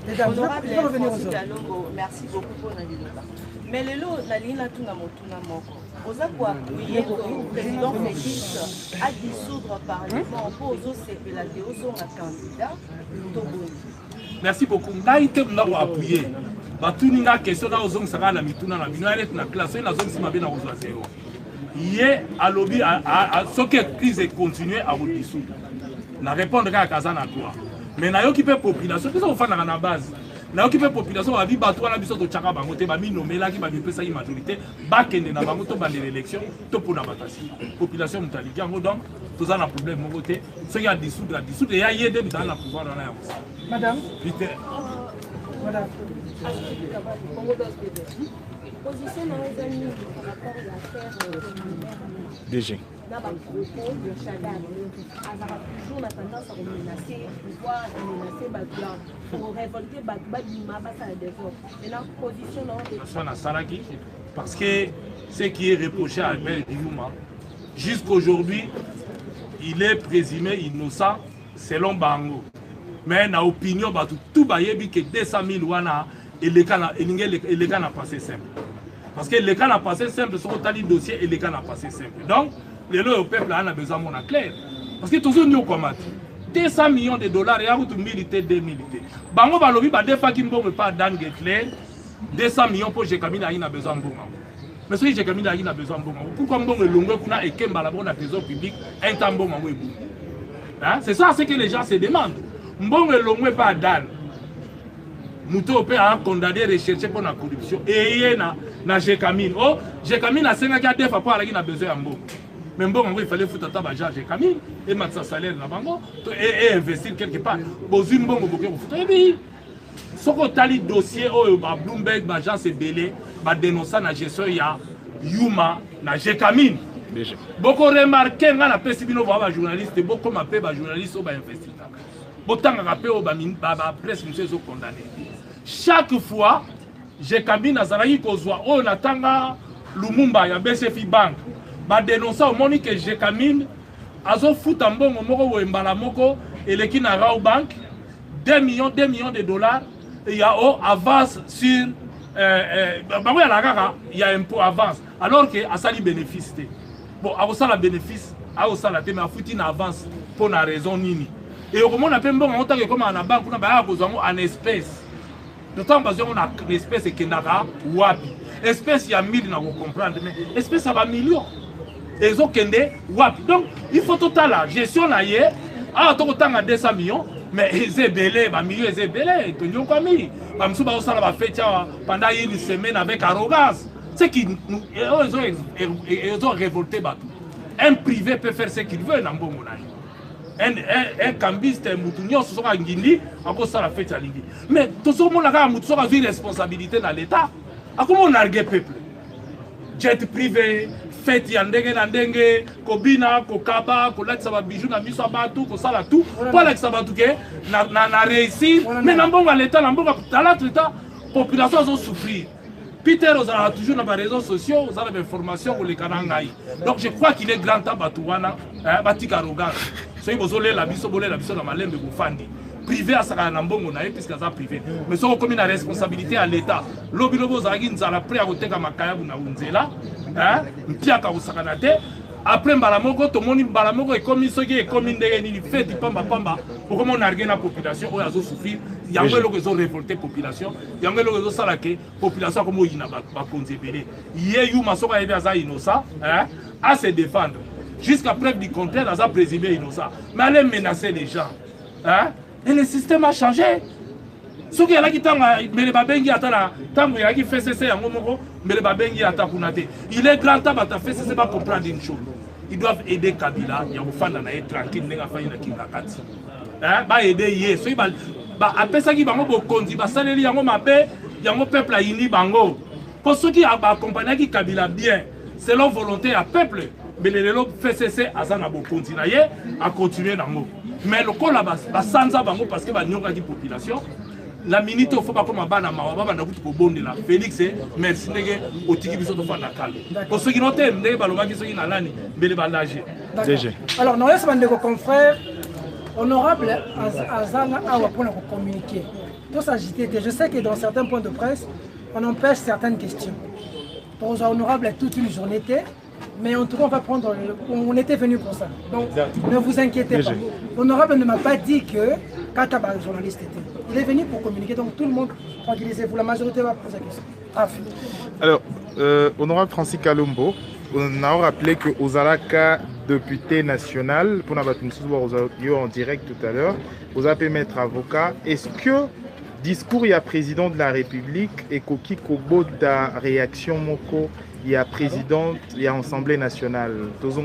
Les dames, Honorable je vais revenir aux Francis autres. Kalongo, merci beaucoup pour l'invitation. Mais le lot, la ligne là, tout n'a moko. Aux appuyer le président Félix à dissoudre le Parlement pour aux autres CPLAD, aux autres candidats. Merci beaucoup. Naïté m'a appuyé. Batuni na question na ozong sanga na mituna na bino arrête na classe na zong sima bena ozwa zéro. Hier à lobby à ce que crise continue à vous dissoudre. Na répondre à Kazana toi. Mais na yo qui peut population, qu'est-ce qu'on fait dans la base? Na yo qui peut population va vivre bateau na biso to chaka bango te ba mi nomé là qui va pesa une majorité ba kende na bango to ba l'élection to pour na batasi. Population mutaliki ngo donc tous un problème mon côté. Ce qui a dissoudre et ya yé de dans la pouvoir dans la. Madame. Peter. Madame. Position dans les amis par rapport à l'affaire DG. Dans le propos de Chadam, toujours la tendance à menacer le pouvoir, à menacer pour révolter Badima, à développement. Et la position dans Saraki, parce que ce qui est reproché à Albert Diouma, jusqu'aujourd'hui, il est présumé innocent selon Bango. Mais dans l'opinion, tout le monde que 200 000 wana et les cas n'a passé simple. Parce que les cas n'a passé simple, sur le dossier et les cas n'a passé simple. Donc, le peuple a besoin de clair. Parce que toujours nous combat. 200 millions de dollars, il y a une militaire, 2 militaires. Bango balobi ba defa ki mbongo pas Dan Getler, 200 millions pour Jekamina a besoin de mbongo. Mais si Jekamina a besoin de mbongo, pourquoi mbongo longue kuna et kemba la bonne trésor public un temps mbongo webu. Hein? C'est ça ce que les gens se demandent. Mbongo longue pas Dan. Mouto a condamné recherché pour la corruption et na Jekamine. Oh, Jekamine a 5 ans de fois pour aller na besoin en bon. Mais bon, il fallait foutre ta baja Jekamine et mettre sa salaire na bango et investir quelque part. Bozim bon beaucoup foutre. Et puis ce qu'on tali dossier oh Bloomberg l'agence belé va dénoncer la gestion ya Yuma na Jekamine. Beaucoup remarqué nga na pesibino ba journaliste beaucoup m'appelle ba journaliste au ba investisseur. Autant rappelé au presse monsieur sont condamné. Chaque fois, j'ai cabine à Zaraï Kozwa, on attend Lumumba, ya BCFI Bank, ba dénoncer au monde que j'ai cabine, azo fout en bon moko mbala moko et le qui na Rao Bank 2 millions de dollars, il y a avance sur il y a impôt avance alors que a sali bénéfice. Bon, a ça la bénéfice, a ça la mais a foutu une avance pour la raison nini. Et au moment où on a fait un bon montant comme à la banque, on a besoin en espèces. D'autant parce qu'on a une espèce qui n'a pas wapi. Espèce, il y a 1000, on comprendre, mais espèce, ça va millions. Et ils ont qu'un wapi. Donc, il faut total la gestion là, ah, tout autant à 200 millions, mais ils sont belés, millions, ils sont belés, ils ont pas mis. Comme ça, on va faire pendant une semaine avec arrogance. C'est qu'ils ont révolté. Un privé peut faire ce qu'il veut dans le bon moment. Un cambiste, un moutounion, ce sera un guindi, encore ça la fête à l'indi. Mais tout ce monde a une responsabilité dans l'État. Comment on a le peuple? Jet privé, fête yandenge nandenge, kobina, kokaba, kolat saba bijou na miso abatu, kosala tout, pour la sabatu ke na réussir. Mais n'ambonga l'État, n'ambonga l'État, population ont souffrir. Peter a toujours dans les réseaux sociaux, vous avez des informations pour les Kanangaï. Donc je crois qu'il est grand temps Batouana, Batik arrogant. Si vous avez la biso dans ma lembe Boufandi. Privé à Saranambongo, puisque c'est privé. Mais si on a une responsabilité à l'État, l'Obilobo Zagin, ça a pris à côté de Makaya Bounzela, Mpiaka Osakanate. Après Mbalamoko, tout le monde Mbalamoko est comme ce qui est comme une fait du Pamba Pamba. Pour comment on a la population, on a souffert. Il y a des gens qui ont révolté la population. Il y a des gens qui ont salaqué la population comme il n'a pas considéré. Il y a eu des gens qui innocents à se défendre. Jusqu'à preuve du contraire, ils ont présumé innocent. Mais allez menacer les gens. Et le système a changé. Ce qui est là qui fait cesser il est grand temps de faire cesser pour comprendre une chose. Ils doivent aider Kabila. Il y a des gens qui sont tranquilles. Ils doivent aider. Après ça, ils vont conduire. Il y a un peuple à Indi Bango. Pour ceux qui accompagnent Kabila bien, c'est leur volonté à peuple. Mais les gens fait cesser à continuer à continuer dans le monde. Mais le cas là-bas, sans Bango parce que nous avons une population. La minute il faut pas comme abana mawaba na kutu kobonde la Félix merci ndenge otiki biso to fanda kala pour ceux qui n'ont pas ndenge balobaki ceux qui na lani bele balage DG. Alors nous laisse bandeko confrère honorable Azana awa pour communiquer tout s'agiter. Je sais que dans certains points de presse on empêche certaines questions pour aux honorables toute une journée mais en tout cas on va prendre on était venu pour ça donc ne vous inquiétez pas. L'honorable ne m'a pas dit que Kataba le journaliste était. Il est venu pour communiquer, donc tout le monde tranquillisez-vous, la majorité va poser la question. Alors, honorable Francis Kalombo, on a rappelé que Ozalaka, député national, pour nous en direct tout à l'heure, vous avez pu mettre avocat. Est-ce que discours il y a président de la République et Koki Kobo da réaction Moko il y a président, il y a Assemblée nationale, toujours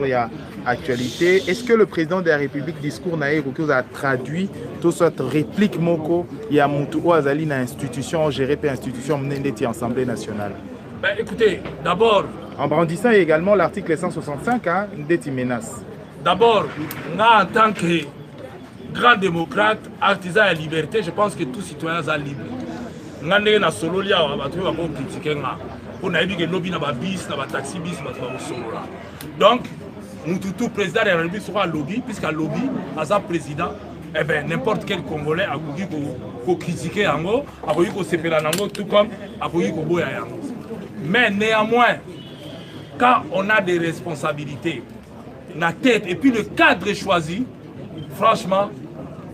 il y a actualité. Est-ce que le président de la République discours a traduit toute cette réplique Moko il y a Moutou Azali na institution gérée par institution menée Assemblée nationale? Ben, écoutez, d'abord en brandissant également l'article 165 des menaces. D'abord, en tant que grand démocrate, artisan de liberté, je pense que tous citoyens sont libres. Ngandé na solo lia ba tu ba ko critiquer nga on a dit que lobby na ba bis na ba taxi bis na ba solo là donc tout président de la République sera lobby puisque lobby as un président eh ben n'importe quel Congolais a voulu ko critiquer yango a voulu ko sepela nango tout comme a voulu ko boya yango mais néanmoins quand on a des responsabilités na tête et puis le cadre choisi franchement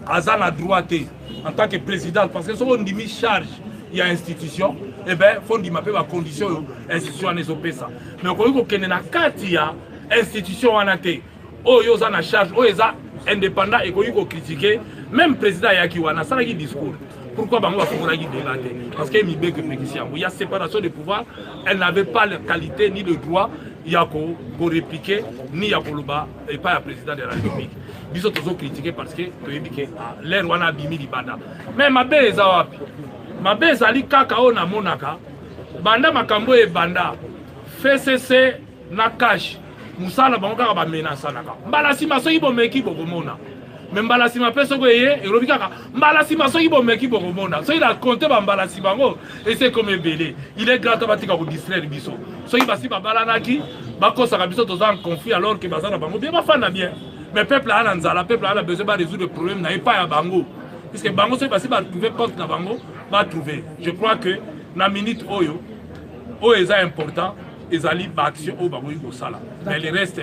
Azan a droité en tant que président parce que si on dit charge il y a institution, eh bien, il faut dire que la condition institution n'est pas ça. Mais quand on a une institution en athée, oh, ils ont en charge, oh, ils sont indépendants et qu'on critiquer, même le président Yakiwana, ça a un discours. Pourquoi Bango a fait débat? Parce qu'il y a séparation de pouvoir, elle n'avait pas la qualité ni le droit, il y a qu'au répliquer, ni à Koloba, et pas le président de la République. Ils ont tous critiqué parce que l'air wana bimi di banda. Mais ma belle wapi. Ma belle ali kakao na monaka. Banda makambo e banda. FCC na cash. Musala bango kaka ba menace naka. Mbala sima so ibo meki bogomona. Mais mbala sima peso ko ye e robi kaka. Mbala sima so ibo meki bogomona. So il a compté ba mbala sima ngo et c'est comme belé. Il est grand batika ko distraire biso. So iba si ba bala naki ba ko saka biso toza en conflit alors que bazana bango bien ba fana bien. Mais le peuple a besoin de résoudre le problème, n'a pas à Bango. Puisque Bango, c'est parce qu'il va trouver porte dans Bango, va trouver. Je crois que la minute Oyo, est important, ils allaient action au Bango au Sala. Mais le reste,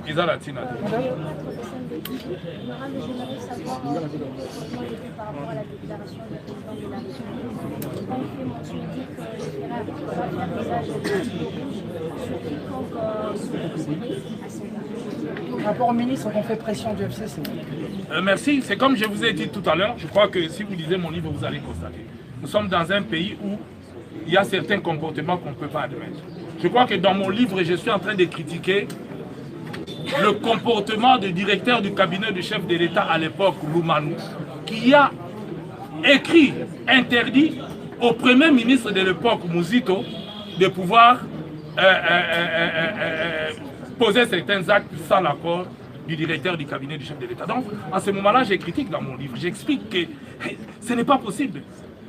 ils ont la tina. Par rapport au ministre qu'on fait pression du FCC. Merci. C'est comme je vous ai dit tout à l'heure. Je crois que si vous lisez mon livre, vous allez constater. Nous sommes dans un pays où il y a certains comportements qu'on ne peut pas admettre. Je crois que dans mon livre, je suis en train de critiquer le comportement du directeur du cabinet du chef de l'État à l'époque, Loumanou, qui a écrit, interdit au premier ministre de l'époque, Mouzito, de pouvoir poser certains actes sans l'accord du directeur du cabinet du chef de l'État. Donc, à ce moment-là, je critique dans mon livre. J'explique que ce n'est pas possible.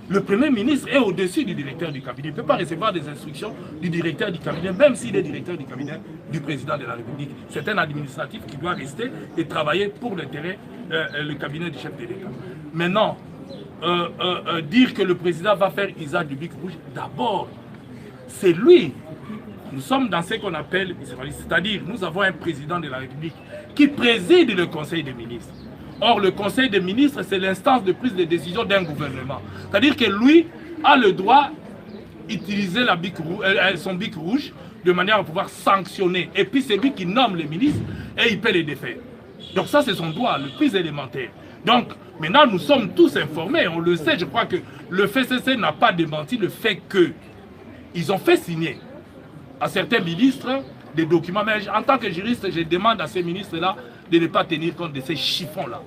Le Premier ministre est au-dessus du directeur du cabinet. Il ne peut pas recevoir des instructions du directeur du cabinet, même s'il est directeur du cabinet du président de la République. C'est un administratif qui doit rester et travailler pour l'intérêt du cabinet du chef de l'État. Maintenant, dire que le président va faire usage du bic rouge, d'abord, c'est lui. Nous sommes dans ce qu'on appelle, c'est-à-dire nous avons un président de la République qui préside le Conseil des ministres. Or, le Conseil des ministres, c'est l'instance de prise de décision d'un gouvernement. C'est-à-dire que lui a le droit d'utiliser son bic rouge de manière à pouvoir sanctionner. Et puis, c'est lui qui nomme les ministres et il peut les défaire. Donc ça, c'est son droit, le plus élémentaire. Donc, maintenant, nous sommes tous informés, on le sait. Je crois que le FCC n'a pas démenti le fait qu'ils ont fait signer à certains ministres des documents. Mais en tant que juriste, je demande à ces ministres-là de ne pas tenir compte de ces chiffons-là.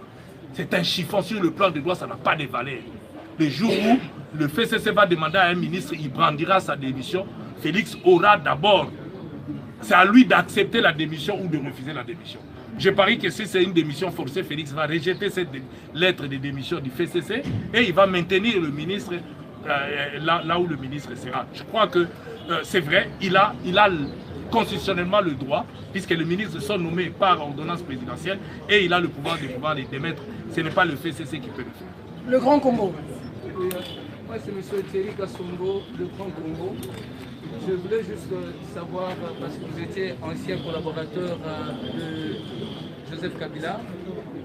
C'est un chiffon sur le plan de droit, ça n'a pas de valeur. Le jour où le FCC va demander à un ministre, il brandira sa démission, Félix aura d'abord, c'est à lui d'accepter la démission ou de refuser la démission. Je parie que si c'est une démission forcée, Félix va rejeter cette lettre de démission du FCC et il va maintenir le ministre là où le ministre sera. Je crois que c'est vrai, il a constitutionnellement le droit, puisque les ministres sont nommés par ordonnance présidentielle et il a le pouvoir de pouvoir les démettre. Ce n'est pas le FCC qui peut le faire. Le Grand Congo. Moi, c'est M. Thierry Kassongo, le Grand Congo. Je voulais juste savoir, parce que vous étiez ancien collaborateur de Joseph Kabila,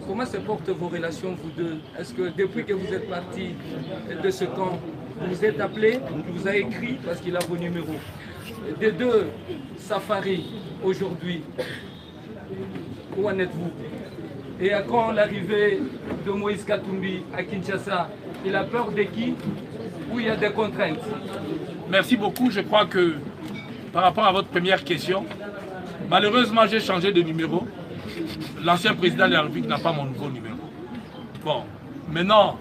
comment se portent vos relations, vous deux? Est-ce que depuis que vous êtes parti de ce camp, vous vous êtes appelé, vous avez écrit, parce qu'il a vos numéros? Des deux safaris aujourd'hui, où en êtes-vous? Et à quand l'arrivée de Moïse Katumbi à Kinshasa, il a peur de qui? Ou il y a des contraintes? Merci beaucoup. Je crois que par rapport à votre première question, malheureusement j'ai changé de numéro. L'ancien président de la République n'a pas mon nouveau numéro. Bon, maintenant,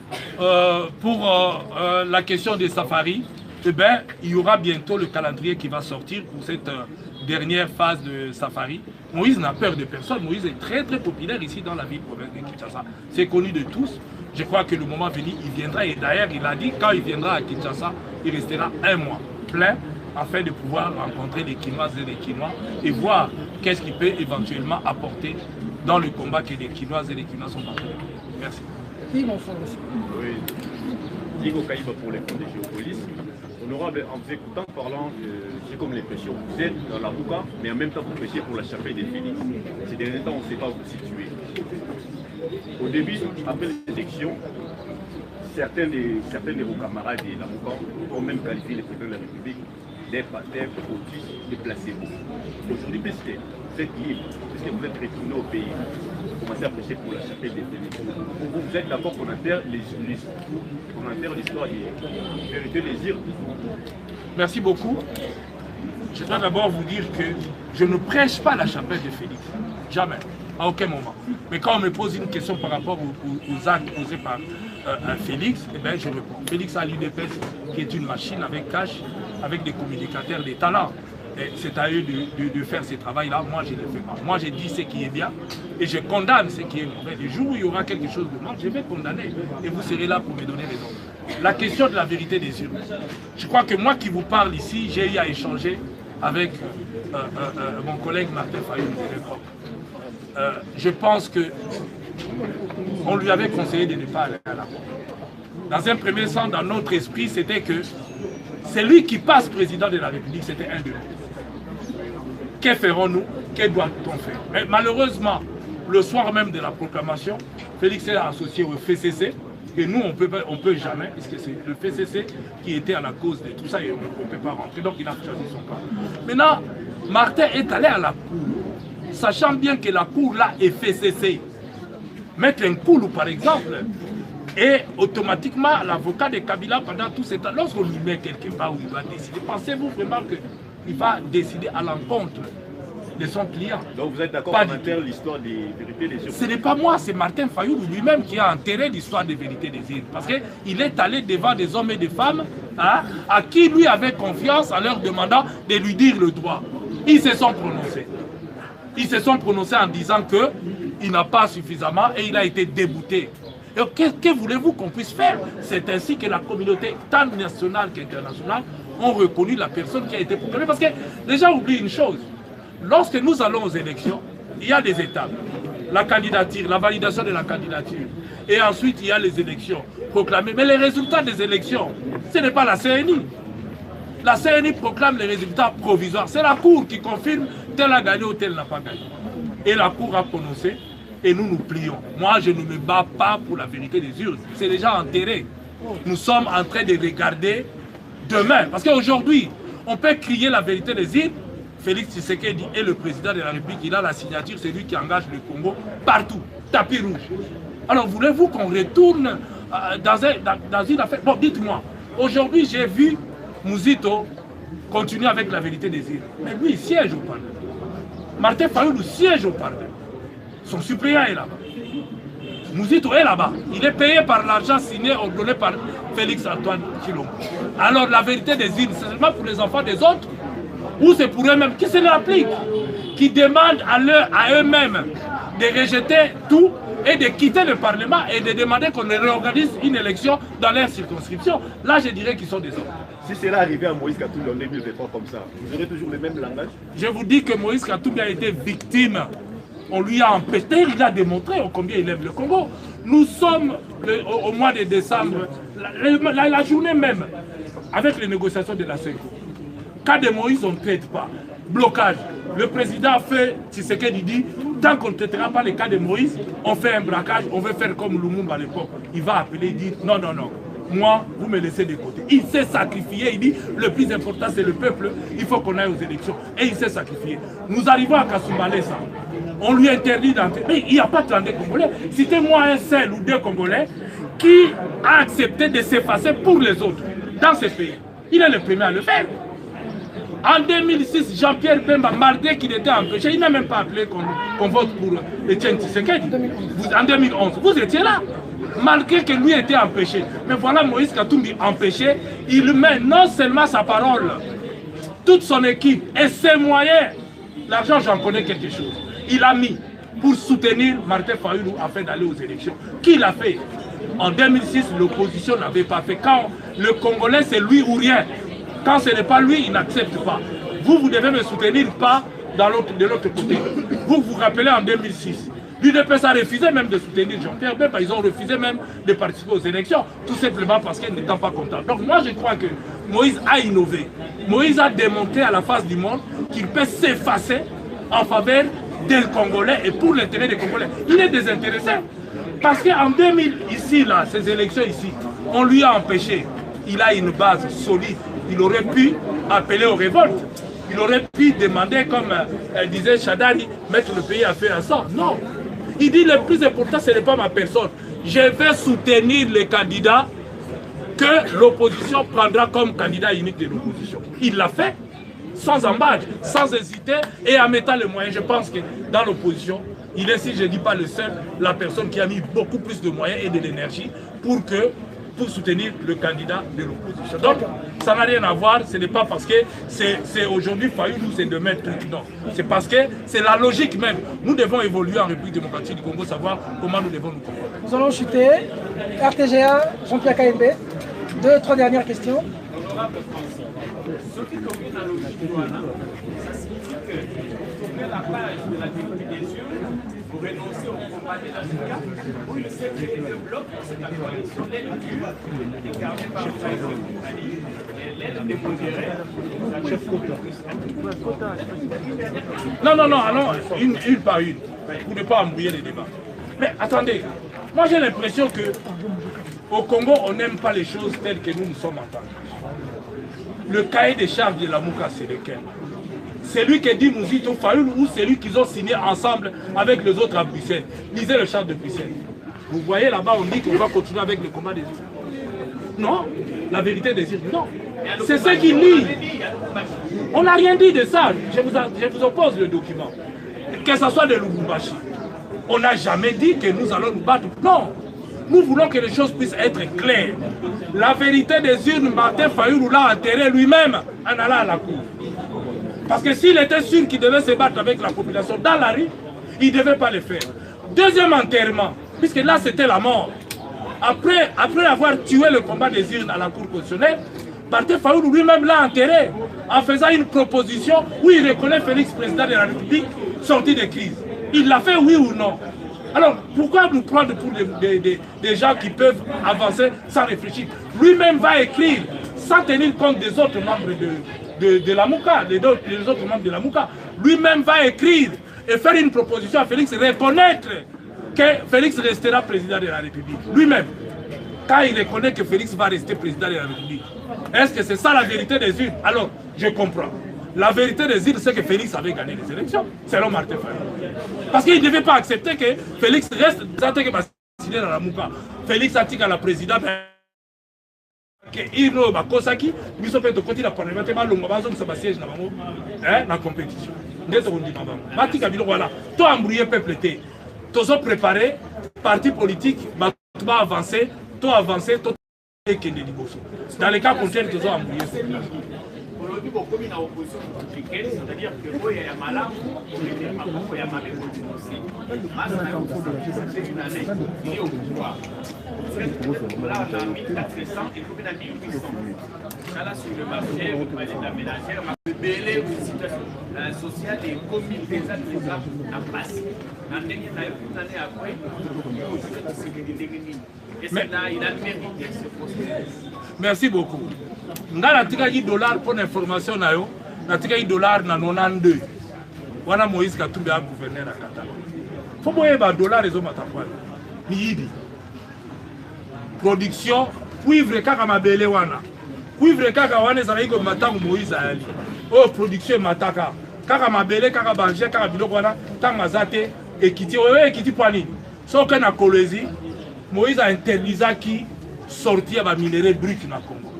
pour la question des safaris, eh bien, il y aura bientôt le calendrier qui va sortir pour cette dernière phase de safari. Moïse n'a peur de personne. Moïse est très très populaire ici dans la ville province de Kinshasa. C'est connu de tous. Je crois que le moment venu, il viendra. Et d'ailleurs, il a dit quand il viendra à Kinshasa, il restera un mois plein afin de pouvoir rencontrer les Kinoises et les Kinois et voir qu'est-ce qu'il peut éventuellement apporter dans le combat que les Kinoises et les Kinois sont en train de faire. Merci. Oui, mon frère. Oui. Diego Kaïba pour les comptes de Géopolis. Honorable, en vous écoutant, parlant, c'est comme l'impression. Vous êtes dans la Bouka, mais en même temps vous prêchez pour la chapelle des Félix. Ces derniers temps, on ne sait pas où vous situer. Au début, après les élections, certains de vos camarades de la Bouka ont même qualifié le président de la République des produits, des placebos. Aujourd'hui, puisque vous êtes libre, puisque vous êtes retourné au pays, vous commencez à prêcher pour la chapelle des Félix. Vous êtes d'accord qu'on enterre l'histoire des vérités des îles? Merci beaucoup. Je dois d'abord vous dire que je ne prêche pas la chapelle de Félix. Jamais. À aucun moment. Mais quand on me pose une question par rapport aux actes posés par Félix, eh bien, je réponds. Félix a l'UDPS qui est une machine avec cash, avec des communicateurs, des talents. C'est à eux de faire ce travail-là. Moi, je ne le fais pas. Moi, je dis ce qui est bien et je condamne ce qui est mauvais. Le jour où il y aura quelque chose de mal, je vais condamner et vous serez là pour me donner raison. La question de la vérité des urnes. Je crois que moi qui vous parle ici, j'ai eu à échanger avec mon collègue Martin Fayou de l'époque. Je pense qu'on lui avait conseillé de ne pas aller à la cour. Dans un premier sens, dans notre esprit, c'était que c'est lui qui passe président de la République, c'était un de nous. Que ferons-nous? Que doit-on faire? Mais malheureusement, le soir même de la proclamation, Félix est associé au FCC, et nous, on peut jamais, puisque c'est le FCC qui était à la cause de tout ça, et on ne peut pas rentrer, donc il a choisi son camp. Maintenant, Martin est allé à la cour, sachant bien que la cour là est FCC. Mettre un coup, par exemple, et automatiquement, l'avocat de Kabila, pendant tout ce temps, lorsqu'on lui met quelque part où il va décider, pensez-vous vraiment qu'il va décider à l'encontre de son client? Donc vous êtes d'accord qu'on enterre l'histoire des vérités des îles? Ce n'est pas moi, c'est Martin Fayou lui-même qui a enterré l'histoire des vérités des îles. Parce qu'il est allé devant des hommes et des femmes à qui lui avait confiance en leur demandant de lui dire le droit. Ils se sont prononcés. Ils se sont prononcés en disant qu'il n'a pas suffisamment et il a été débouté. Que voulez-vous qu'on puisse faire? C'est ainsi que la communauté, tant nationale qu'internationale, ont reconnu la personne qui a été proclamée. Parce que les gens oublient une chose. Lorsque nous allons aux élections, il y a des étapes. La candidature, la validation de la candidature. Et ensuite, il y a les élections proclamées. Mais les résultats des élections, ce n'est pas la CNI. La CNI proclame les résultats provisoires. C'est la Cour qui confirme tel a gagné ou tel n'a pas gagné. Et la Cour a prononcé. Et nous nous plions. Moi, je ne me bats pas pour la vérité des urnes. C'est déjà enterré. Nous sommes en train de regarder demain. Parce qu'aujourd'hui, on peut crier la vérité des urnes. Félix Tshisekedi est le président de la République. Il a la signature. C'est lui qui engage le Congo partout. Tapis rouge. Alors, voulez-vous qu'on retourne dans une affaire? Bon, dites-moi. Aujourd'hui, j'ai vu Mouzito continuer avec la vérité des urnes. Mais lui, il siège au Parlement. Martin Fayou siège au Parlement. Son suppléant est là-bas. Mouzito est là-bas. Il est payé par l'argent signé, ordonné par Félix Antoine Tshilombo. Alors la vérité des îles, c'est seulement pour les enfants des autres ou c'est pour eux-mêmes qui se l'appliquent, qui demandent à eux-mêmes de rejeter tout et de quitter le Parlement et de demander qu'on réorganise une élection dans leur circonscription. Là, je dirais qu'ils sont des hommes. Si c'est là arrivé à Moïse Katumbi en 2023 comme ça, vous aurez toujours le même langage? Je vous dis que Moïse Katumbi a été victime. On lui a empêché, il a démontré combien il aime le Congo. Nous sommes au mois de décembre, la journée même, avec les négociations de la CECO. Cas de Moïse, on ne traite pas. Blocage. Le président a fait, Tshisekedi dit, tant qu'on ne traitera pas les cas de Moïse, on fait un braquage, on veut faire comme Lumumba à l'époque. Il va appeler, il dit, non, non, non. Moi, vous me laissez de côté. Il s'est sacrifié, il dit, le plus important c'est le peuple, il faut qu'on aille aux élections. Et il s'est sacrifié. Nous arrivons à Kasumbalesa. On lui interdit d'entrer. Mais il n'y a pas 32 Congolais. Citez-moi un seul ou deux Congolais qui a accepté de s'effacer pour les autres dans ce pays. Il est le premier à le faire. En 2006, Jean-Pierre Bemba, malgré qu'il était empêché, il n'a même pas appelé qu'on vote pour Etienne Tshisekedi. En 2011, vous étiez là. Malgré que lui était empêché. Mais voilà Moïse Katumbi empêché. Il met non seulement sa parole, toute son équipe et ses moyens. L'argent, j'en connais quelque chose. Il a mis pour soutenir Martin Fayulu afin d'aller aux élections. Qui l'a fait? En 2006, l'opposition n'avait pas fait. Quand le Congolais, c'est lui ou rien. Quand ce n'est pas lui, il n'accepte pas. Vous devez me soutenir pas de l'autre côté. Vous vous rappelez en 2006, l'UDPS a refusé même de soutenir Jean-Pierre Bemba. Ils ont refusé même de participer aux élections, tout simplement parce qu'ils n'étaient pas contents. Donc moi je crois que Moïse a innové. Moïse a démontré à la face du monde qu'il peut s'effacer en faveur des Congolais et pour l'intérêt des Congolais. Il est désintéressé. Parce qu'en 2000, ici, là, ces élections ici, on lui a empêché. Il a une base solide il aurait pu appeler aux révoltes. Il aurait pu demander, comme disait Chadari, mettre le pays à feu à sang. Non. Il dit le plus important, ce n'est pas ma personne. Je vais soutenir les candidats que l'opposition prendra comme candidat unique de l'opposition. Il l'a fait sans embâche, sans hésiter et en mettant les moyens. Je pense que dans l'opposition, il est, si je ne dis pas le seul, la personne qui a mis beaucoup plus de moyens et de l'énergie pour soutenir le candidat de l'opposition. Donc, ça n'a rien à voir, ce n'est pas parce que c'est aujourd'hui Fayoulou ou c'est demain truc, non. C'est parce que c'est la logique même. Nous devons évoluer en République démocratique du Congo, savoir comment nous devons nous comporter. Nous allons chuter. RTGA, Jean-Pierre KMB. 2-3 dernières questions. Ce qui domine la logique, ça signifie que tourner la page de la députation pour renoncer au combat de la Liga, où il s'est créé le bloc pour cette coalition, l'aile dure, incarnée par Fayoulou et l'aile démodérée. Non, allons une par une, pour ne pas embrouiller les débats. Mais attendez, moi j'ai l'impression que au Congo, on n'aime pas les choses telles que nous sommes entendus. Le cahier des charges de la Mouka, c'est lequel? C'est lui qui dit Mouzito Fayoulou ou c'est lui qu'ils ont signé ensemble avec les autres à Bruxelles. Lisez le charge de Bruxelles. Vous voyez là-bas, on dit qu'on va continuer avec le combat des urnes. Non, la vérité des urnes, non. C'est ce qu'il lit. On n'a rien dit de ça. Je vous oppose le document. Que ce soit de Lubumbashi. On n'a jamais dit que nous allons nous battre. Non. Nous voulons que les choses puissent être claires. La vérité des urnes, Martin Fayoulou l'a enterré lui-même en allant à la cour. Parce que s'il était sûr qu'il devait se battre avec la population dans la rue, il ne devait pas le faire. Deuxième enterrement, puisque là c'était la mort. Après avoir tué le combat des urnes à la cour constitutionnelle, Martin Fayoulou lui-même l'a enterré en faisant une proposition où il reconnaît Félix président de la République sorti de crise. Il l'a fait, oui ou non? Alors, pourquoi nous prendre pour des gens qui peuvent avancer sans réfléchir? Lui-même va écrire, sans tenir compte des autres membres de la Mouka, des autres membres de la Mouka. Lui-même va écrire et faire une proposition à Félix, reconnaître que Félix restera président de la République. Lui-même, quand il reconnaît que Félix va rester président de la République. Est-ce que c'est ça la vérité des urnes? Alors, je comprends. La vérité des îles, c'est que Félix avait gagné les élections, selon Martin Fayoulou. Parce qu'il ne devait pas accepter que Félix reste, ça que signé dans la Mouka. Félix a dit à la présidente que Ino Bakosaki, nous sommes de côté de la parlementaire, nous avons siège dans la compétition. Nous avons dit, Mati Kabilo, voilà, toi embrouillé peuple, tu as préparé, parti politique, tu vas avancer, toi avancer, toi dans les cas contraires, tu as embrouillé. Aujourd'hui, beaucoup de l'opposition républicaine, c'est-à-dire que il y a malin, il y a malin aussi. C'est une année, il est au pouvoir. Là, on a 1400 et combien de 1800. Là, sur le marché, vous parlez de la ménagère, le BLE aussi social et commune des artisans à passer. Dans une année après, et c'est là, il a mérité ce poste. Merci beaucoup. Nga natika $1 pour l'information na yo, natika $1 na 92. Wana Moïse Katumbi a gouverneur à Qatar. Faut moyen ba $1 ezo matapwana. Ni yibi. Production cuivre kaka mabele wana. Cuivre kaka wana ezalaki ko matango Moïse ali. Oh production mataka. Kaka mabele kaka banje kaka biloko wana tanga zate ekiti oyo ekiti pani. Soka na Kolwezi, Moïse a interdisaki sortir ba minerais bruts na Congo.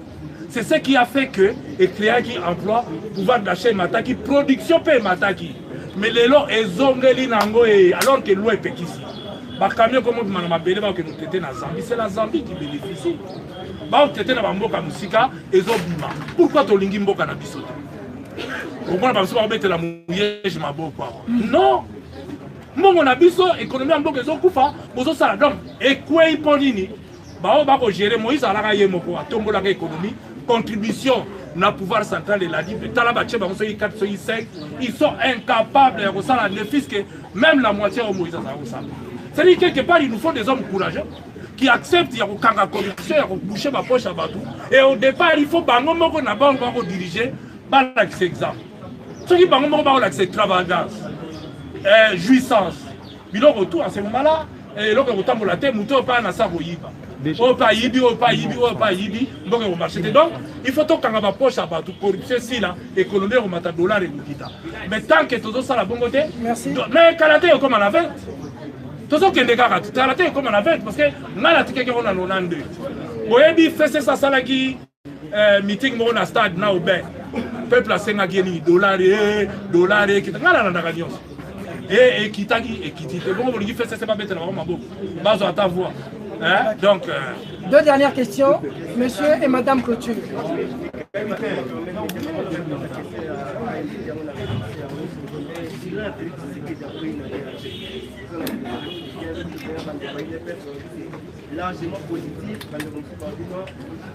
C'est ce qui a fait que et créa qui emploie pouvoir d'achat mataki production paie mataki. Mais les lots ezongeli nango et alors que l'eau est péquisi. Ba camion comme ma belle ba que nous tété na Zambie, c'est la Zambie qui bénéficie. Ba tété na mboka musika ezobima. Pourquoi to lingi mboka na biso? Pourquoi ba biso ba bete la mouillé je maboko. Non. Mbongo na biso économie mboka ezokufa, bozo sala donc et quoi iponini. Ba ba ko gérer Moïse alaka yemoko atombola ka économie. Contribution na pouvoir central de la Libre. Ils sont incapables de faire ne fût que même la moitié au Moïse. C'est-à-dire quelque part, il nous faut des hommes courageux qui acceptent de faire la corruption, de boucher ma poche à Batou. Et au départ, il faut que diriger par l'exemple. Ce qui est l'extravagance, jouissance. Mais le retour à ce moment-là, et le retour à la tête, il pas na sa au pas yibi, donc au marché. Donc, il faut que tu poche à partout corruption si la économie au mata dollar et bukita. Mais tant que tout ça la bon côté, mais Kalaté est comme on avait. Tout ça qui est dégagé, Kalaté est comme on avait parce que là la tique qu'on a 92. Oyebi fait ça ça là qui meeting mo na stade na obe. Peuple a 5 geni dollar qui ngala na gagnon. Et qui t'a dit, et qui dit, bon, on lui fait ça, c'est pas bête, là, vraiment, bon, base à ta voix. Hein? Donc, deux dernières questions, monsieur et madame Clôture. Largement positif,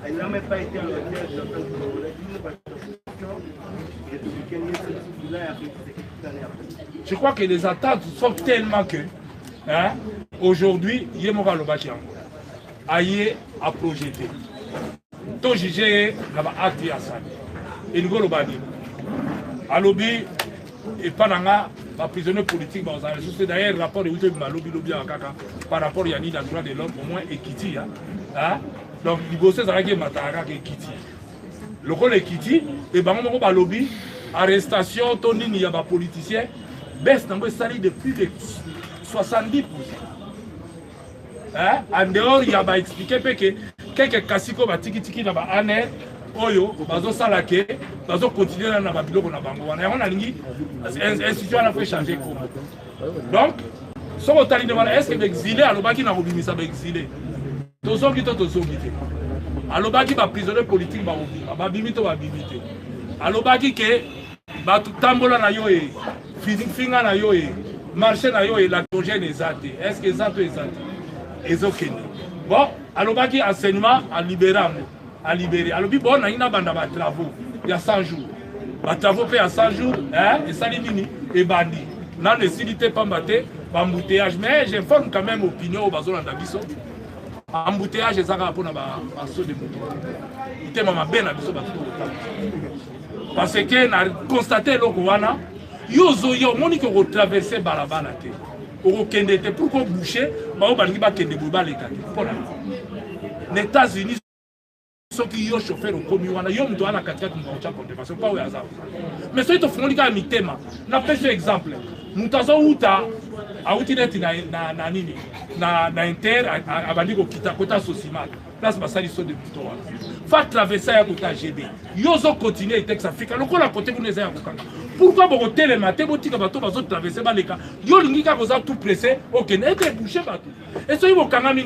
elle n'a même pas été en je crois que les attentes sont tellement que hein, aujourd'hui, il y a un lobaki aïe à projeter. Tout juger l'acte à ça. Et nous allons à lobby et pas dans prisonnier politique, c'est d'ailleurs le rapport de lobby par rapport à Yannick dans le droit de l'homme, au moins Ekiti. Donc, il faut que ça soit Matara et Ekiti. Le rôle Ekiti, et ben on va lobby, arrestation, Tony, il y a des politiciens, baisse dans le salaire de plus de 70%. En dehors, il y a expliqué que quelques cassicos tiki dans la année, oyo, bazo salake, bazo continuer dans la biloko na bango. On a dit, l'institution a fait changer. Donc, si on t'a dit, est-ce que l'exilé, à l'obaki n'a pas ça exilé? Tozo qui à l'obaki va prisonnier politique, va bimito. À l'obaki que va tout tambola na yo e, finga na yo e, marché na yo e, la congène ezate. Est-ce que ezate ezokene? Bon, à l'obaki enseignement à libérer. À libérer. Alors, bon, on a une bande de travaux. Il y a 100 jours. Les travaux fait à 100 jours, hein, et ça les mini, et bandi. N'a nécessité pas mater, embouteillage. Mais j'informe quand même l'opinion au bazon d'Abisso. Embouteillage, et ça va pour la basso de moto. Il était maman ben Abisso, parce que n'a constaté le Kouana, yozo yo, moni que vous traversez Balabana. Au Kendete, pour qu'on bouche, on va dire que vous allez les États-Unis. Ceux qui ont chauffé au commun, ils ont un quatre contrefaçon, pas au hasard. Mais ceux qui ont fait un thème, on a fait un exemple. Nous avons eu à Utinet na Inter, à Bandigo Kita, Kota Sosimal, place Bassali Sode Poutoa. Fa traverser à Kota GB. Ils ont continué à Tex Africa. Le coup, la côté vous les avez à pourquoi vous avez le matin, vous avez traversé les cas. Vous avez tout pressé, ok, vous avez bouché partout. Et ce qui vous avez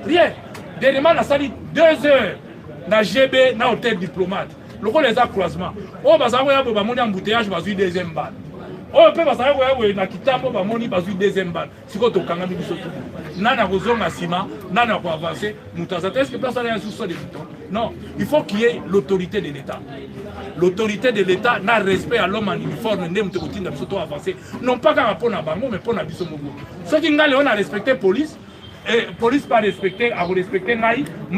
rien. Dernièrement, la salle 2 heures na GB, na hôtel diplomate. Le rôle des croisements. Oh, bah ça va y avoir un embouteillage, bah une deuxième balle. Oh, peut bah ça va y avoir na kitambo, bah moni, bah une deuxième balle. C'est quoi ton kangami du sotou? Nana rozon na sima, nana pour avancer. Moutazate, est-ce que personne n'a un sous-sol de boutons? Non, il faut qu'il y ait l'autorité de l'État. L'autorité de l'État n'a respect à l'homme en uniforme, n'est pas de surtout avancer. Non pas qu'à rapport à Bango, mais pour Nabiso Mogo. Ceux qui ont respecté la police. Et la police pas respecté, à vous respecter, mais je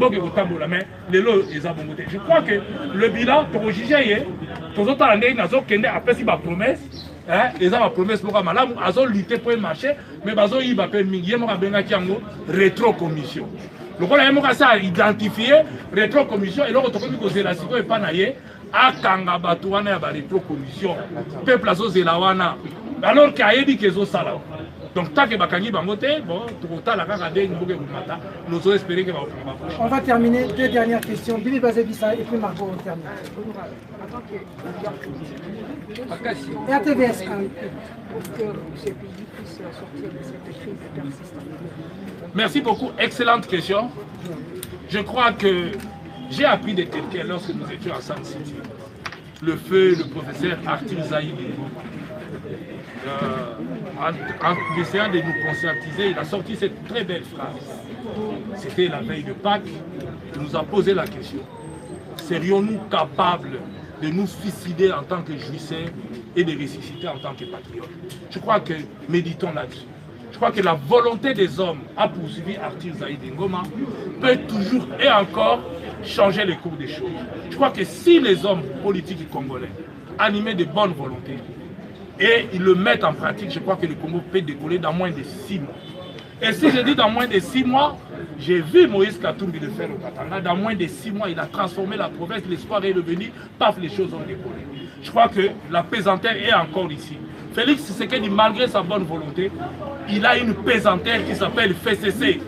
crois que le bilan, pour juger, pour autres années, nous avons après si ma promesse, ils ont ma promesse pour malade, ils ont lutté pour le marché, mais ils ont eu rétro-commission. Le problème, c'est à identifier rétro-commission et l'autre, c'est la situation et pas naïe, à Kanga Batouana et à rétro-commission. Peuple à Zelawana, alors qu'il y a dit qu'ils ont ça là. Donc, tant que Bakangi Bangote, bon, nous allons espérer que on va terminer. Deux dernières questions. Bibi Bazebissa et puis Margot, on termine. Et à TVS, merci beaucoup. Excellente question. Je crois que j'ai appris de quelqu'un lorsque nous étions à San City. Le feu, le professeur Arthur Zahid. En essayant de nous conscientiser, il a sorti cette très belle phrase. C'était la veille de Pâques. Il nous a posé la question. Serions-nous capables de nous suicider en tant que jouisseurs et de ressusciter en tant que patriotes? Je crois que méditons là-dessus. Je crois que la volonté des hommes à poursuivre Arthur Zahid Ngoma peut toujours et encore changer le cours des choses. Je crois que si les hommes politiques congolais, animés de bonne volonté, et ils le mettent en pratique, je crois que le Congo peut décoller dans moins de 6 mois. Et si je dis dans moins de 6 mois, j'ai vu Moïse Katumbi le faire au Katanga. Dans moins de 6 mois, il a transformé la province, l'espoir est revenu, paf, les choses ont décollé. Je crois que la pesanteur est encore ici. Félix Tshisekedi, malgré sa bonne volonté, il a une pesanteur qui s'appelle FCC.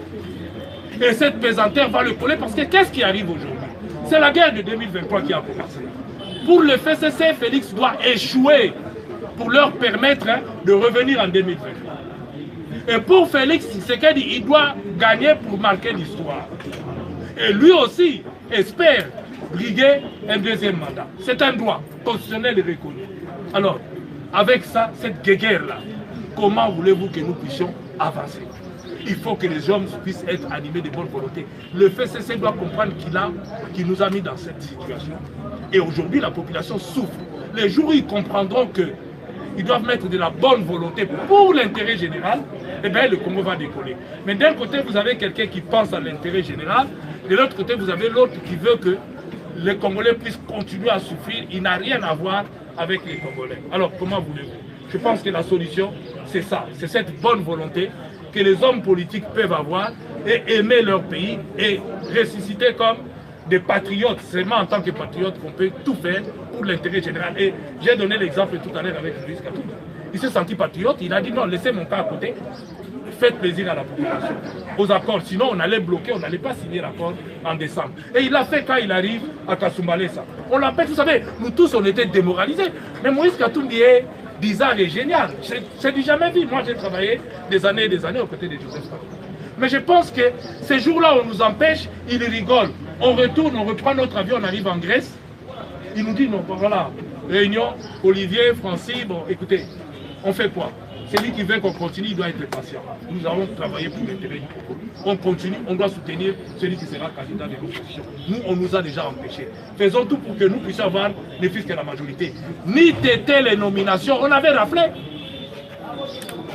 Et cette pesanteur va le coller parce que qu'est-ce qui arrive aujourd'hui? C'est la guerre de 2023 qui a commencé. Pour le FCC, Félix doit échouer pour leur permettre de revenir en 2023. Et pour Félix Tshisekedi, il doit gagner pour marquer l'histoire. Et lui aussi espère briguer un deuxième mandat. C'est un droit constitutionnel et reconnu. Alors, avec ça, cette guerre-là, comment voulez-vous que nous puissions avancer? Il faut que les hommes puissent être animés de bonne volonté. Le FCC doit comprendre qu'il nous a mis dans cette situation. Et aujourd'hui, la population souffre. Les jours où ils comprendront qu'ils doivent mettre de la bonne volonté pour l'intérêt général, eh bien, le Congo va décoller. Mais d'un côté, vous avez quelqu'un qui pense à l'intérêt général. De l'autre côté, vous avez l'autre qui veut que les Congolais puissent continuer à souffrir. Il n'a rien à voir avec les Congolais. Alors, comment voulez-vous? Je pense que la solution, c'est ça. C'est cette bonne volonté que les hommes politiques peuvent avoir et aimer leur pays et ressusciter comme des patriotes. C'est seulement en tant que patriote qu'on peut tout faire pour l'intérêt général. Et j'ai donné l'exemple tout à l'heure avec Moïse Katumbi. Il s'est senti patriote, il a dit non, laissez mon cas à côté, faites plaisir à la population. Aux accords, sinon on allait bloquer, on n'allait pas signer l'accord en décembre. Et il l'a fait quand il arrive à Kasumbalesa. On l'appelle, vous savez, nous tous on était démoralisés. Mais Moïse Katumbi est bizarre et génial. C'est du jamais vu. Moi j'ai travaillé des années et des années aux côtés de Joseph Kabila. Mais je pense que ces jours-là, on nous empêche, il rigole. On retourne, on reprend notre avion, on arrive en Grèce. Il nous dit non, voilà, réunion, Olivier, Francis, bon écoutez, on fait quoi? Celui qui veut qu'on continue, il doit être patient. Nous avons travaillé pour l'intérêt du Congo. On continue, on doit soutenir celui qui sera candidat de l'opposition. Nous, on nous a déjà empêchés. Faisons tout pour que nous puissions avoir ne fût que la majorité. Ni têter les nominations, on avait raflé.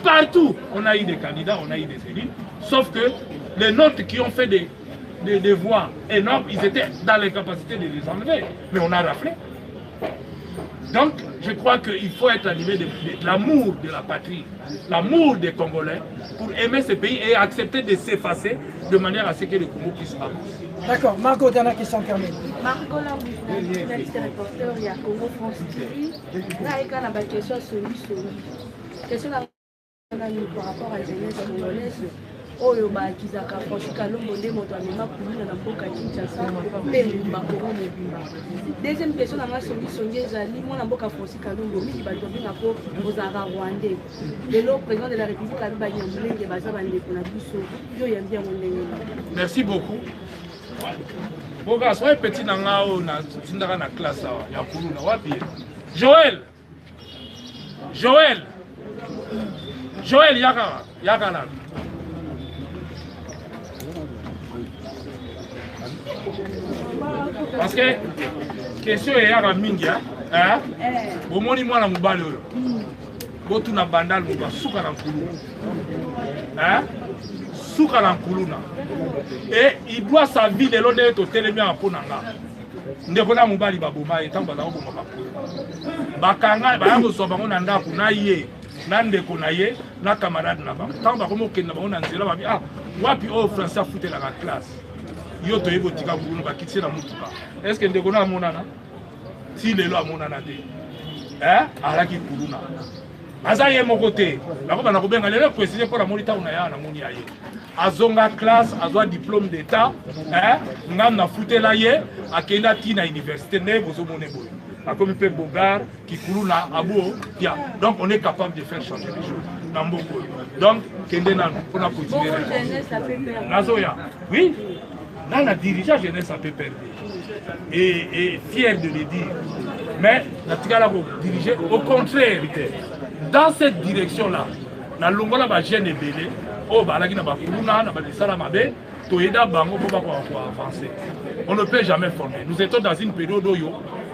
Partout, on a eu des candidats, on a eu des élus. Sauf que les nôtres qui ont fait des voix énormes, ils étaient dans l'incapacité de les enlever. Mais on a raflé. Donc, je crois qu'il faut être animé de l'amour de la patrie, l'amour des Congolais, pour aimer ce pays et accepter de s'effacer de manière à ce que le Congo puisse avancer. D'accord. Margot, dernière question terminée. Margot, là, journaliste et reporter, il y a Congo France TV. Là, il y a une question sur lui. Question par rapport à la jeunesse congolaise. Oyo bakizaka Francis Kalombo nde moto amema kuluna na mboka Kinshasa mpe bakongo mobimba. Deuxième question na nga songi ezali mwana mboka Francis Kalombo mingi bato babinga mpo ozalaka rwandais. Lelo président de la République abi banyamulenge baza bandeko na biso yo yambi yango ndenge. Merci beaucoup. Boga soyez petit na nga oyo na tindaka na classe awa ya kuluna wapi? Joël yaka parce que question est à mingi hein bomoni mwana mobali oyo botuna bandal moba suka na nkulu hein suka na nkuluna et il doit sa vie de l'honneur to telemi en ponanga ndeko na mobali baboma etango na oboma bakanga bayango so bango na ndako na ye na ndeko na ye na camarade na bango tango bakomo kenda bango na nzela babi wapi o français fouté la classe yo to yebo tika bulu bakitse na mutuka est-ce que ndeko na monana si lelo amonana te alaki kuluna aza ye moko te bako bana kobenga lelo préciser pour la monita una ya na moni ya ye azonga classe azwa diplôme d'état ngam na futela ye akenda tina université ne bozo mone boye akomi pe bogar ki kuluna abo ya donc on est capable de faire changer les choses dans beaucoup donc kende na pour continuer nazoya oui. Là, la dirigeant jeunesse a peu perdu. Et fier de le dire. Mais la Tigala diriger au contraire. Dans cette direction-là, la Longola va gêner belé. Oh, bah, la Guinée va Kuluna, na ba Salamabe, Toyeda Bango pour avancer. On ne peut jamais former. Nous étions dans une période où,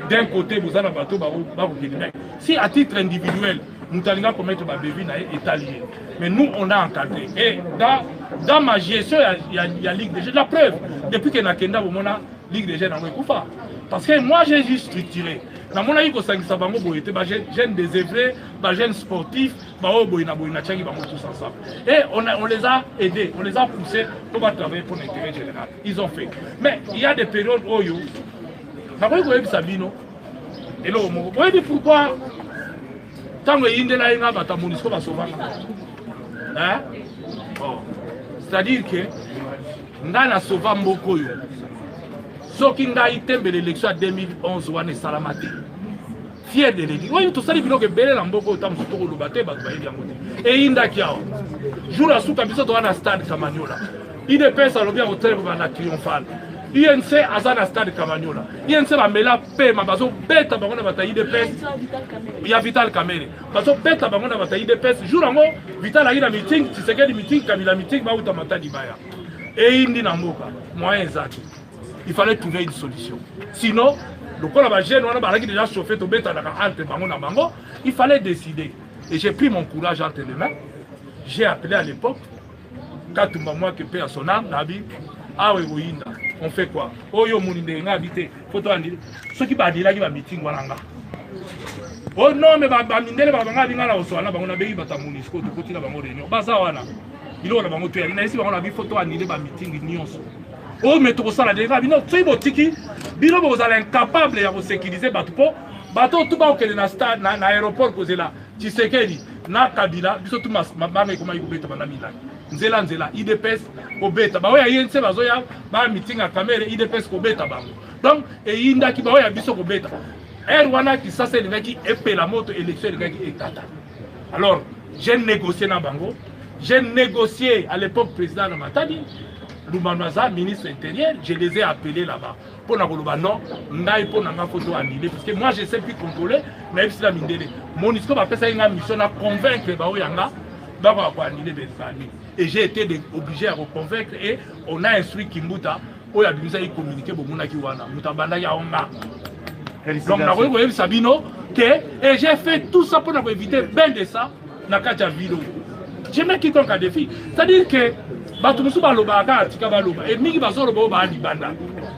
d'un côté, vous avez un bateau, si à titre individuel, nous allons commettre ma bébé est allié. Mais nous, on a encadré. Et dans ma gestion, il y a Ligue des Jeunes. La preuve, depuis que Nakenda, on a Ligue des Jeunes en Koufa. Parce que moi, j'ai juste structuré. namonaki kosangisa bango boye te bagène désœuvré, bagène sportif, bao boye na tchangi bango tous ensemble. Et on les a aidés, on les a poussés pour travailler pour l'intérêt général. Ils ont fait. Mais il y a des périodes où yo, nakoki koyebisa bino, eloko moko. Oyebi pourquoi ntango eyindela ye nga bato ya MONUSCO basovanga? C'est-à-dire que ngai na sauva mboka oyo soki ngai tembe l'élection ya 2011 wana esalama te, fier de le dire. Oyo tosali biloko ebele na mboka oyo ta mosusu tokoloba te bato bayebi yango te. Eyindaki awa jour ya suka biso toza na stade Kamanyola, IDPS alobi ya kotelema na triomphale, INC aza na stade Kamanyola, INC bamela pema bazobeta bango na bato ya IDPS ya Vital Kamerhe, bazobeta bango na bato ya IDPS. Jour yango Vital ayi na meeting, Tshisekedi meeting, Kabila meeting, bauta Matadi baya. Eyindi na mboka moyen ezaki. Il fallait trouver une solution. Sinon, le col à jeune, on a déjà chauffé au bête entre bango, il fallait décider. Et j'ai pris mon courage entre les mains. J'ai appelé à l'époque, quand moi qui paie à son âme, Nabi, ah oui, on fait quoi? Oh yo mouninde, on a habité, photo en dit. Ce qui va dire là, il va meeting walanga. Oh non, mais bamindele babanga binga la oswana, on a béi bata MONUSCO, de côté la bango réunion. Bazawana. Il a la bango tuer. Il a ici, on a vu photo en dit, ba meeting nyonso. Oh, mais tout ça, la dégâts, bino, tu es botiki, bino, vous allez incapable de sécuriser bateau, bateau tout bas au stade, na aéroport, posé là, Tshisekedi, na Kabila, biso tout mas, ma mère, comment il peut être manamila. Nzela, IDPS, au bêta, bah, ouais, INC, bazoya, bah, meeting à caméra, IDPS, au bêta, bah. Donc, et Inda qui, bah, ouais, biso, au bêta. Erwana qui, ça, c'est le gars qui épée la moto, élection, le gars qui est tata. Alors, j'ai négocié na bango, j'ai négocié à l'époque président de Matadi. Lumanaza, ministre intérieur, je les ai appelés là-bas. Pour nous non, n'a pour nous photo annulée. Parce que moi, je ne sais plus contrôler, mais c'est la mindele. MONUSCO va faire ça une mission à convaincre Baouyanga, d'avoir annulé les familles. Et j'ai été obligé à reconvaincre et on a instruit Kimbuta, où il a besoin de communiquer pour Mouna Kiwana. Mutabanda Yaonga. Donc, nous avons vu Sabino, et j'ai fait tout ça pour nous éviter bien de ça, dans la vidéo. Je mets quiconque à défi. C'est-à-dire que bato musu baloba aka atika baloba et mingi bazoloba ba libanda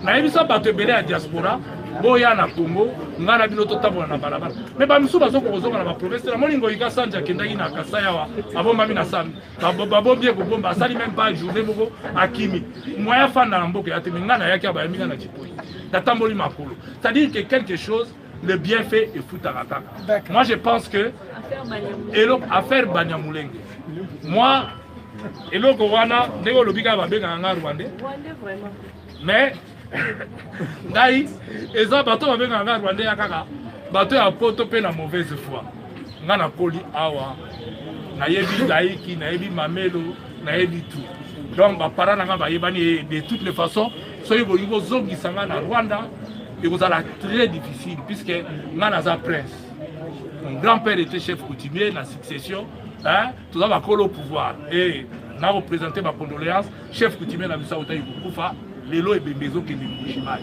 na yebisa bato ebele ya diaspora boya na Congo ngana bino totambola na balabala mais ba musu bazoko kozonga na ba province na molingo ika sanja kendaki na Kasaya wa abomba mina sami babombi ko bomba sali même pas journée moko akimi moya fana na mboka ya temi ngana yaki ba minga na chipoi tatamboli makolo. C'est-à-dire que quelque chose le bienfait est foutarata. Moi je pense que affaire Banyamulenge. Moi et le Rwanda, ndeko lobika babenga nga Rwandais. Mais ngai eza bato babenga nga Rwandais ya kaka bato ya poto pe na mauvaise foi. Nga na koli awa na yebi laiki na yebi mamelo na yebi tout. Donc ba parana nga ba yebani de toutes les façons soyi bolingo zongi sanga na Rwanda et vous allez très difficile puisque nga na za prince. Mon grand-père était chef coutumier dans la succession. Hein? Tout ça va coller au pouvoir. Et on a représenté ma condoléance. Chef coutumier de la Missa Otaï Koufa, Lélo et Bembezo qui est Bouchimaï.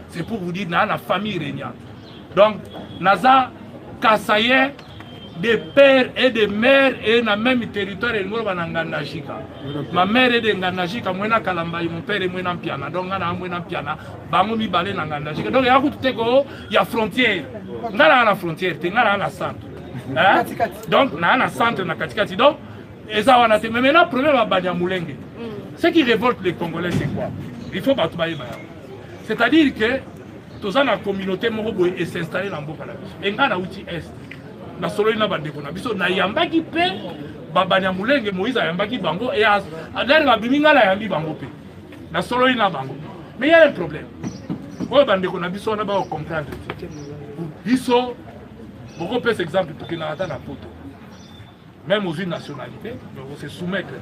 C'est pour vous dire, dans la famille régnante. Donc, Naza Kassaye, des pères et des mères, et dans le même territoire, et nous sommes en Ngandajika. Ma mère est de Ngandajika, moi, je suis mon père est moi, en piana. Donc, je suis en piana. Je suis en Ngandajika. Donc, il y a frontière. Il y a la frontière, il y a la centre. Hein? Donc, on a un centre na katikati. Donc, mais maintenant, le problème à Banyamulenge, ce qui révolte les Congolais, c'est quoi? Il faut battre. C'est-à-dire que tous la communauté et s'installer dans le et on a outil est. Na solo ina bande kona biso na yambaki pe Banyamulenge Moïse a yambaki bango et d'ailleurs la biminga la yambi bango pe. Na solo ina bango. Mais il y a un problème. Ko bande kona biso na ba comprendre. Biso beaucoup plus exemple pour que nous ayons la photo. Même aux nationalités, on se soumettre.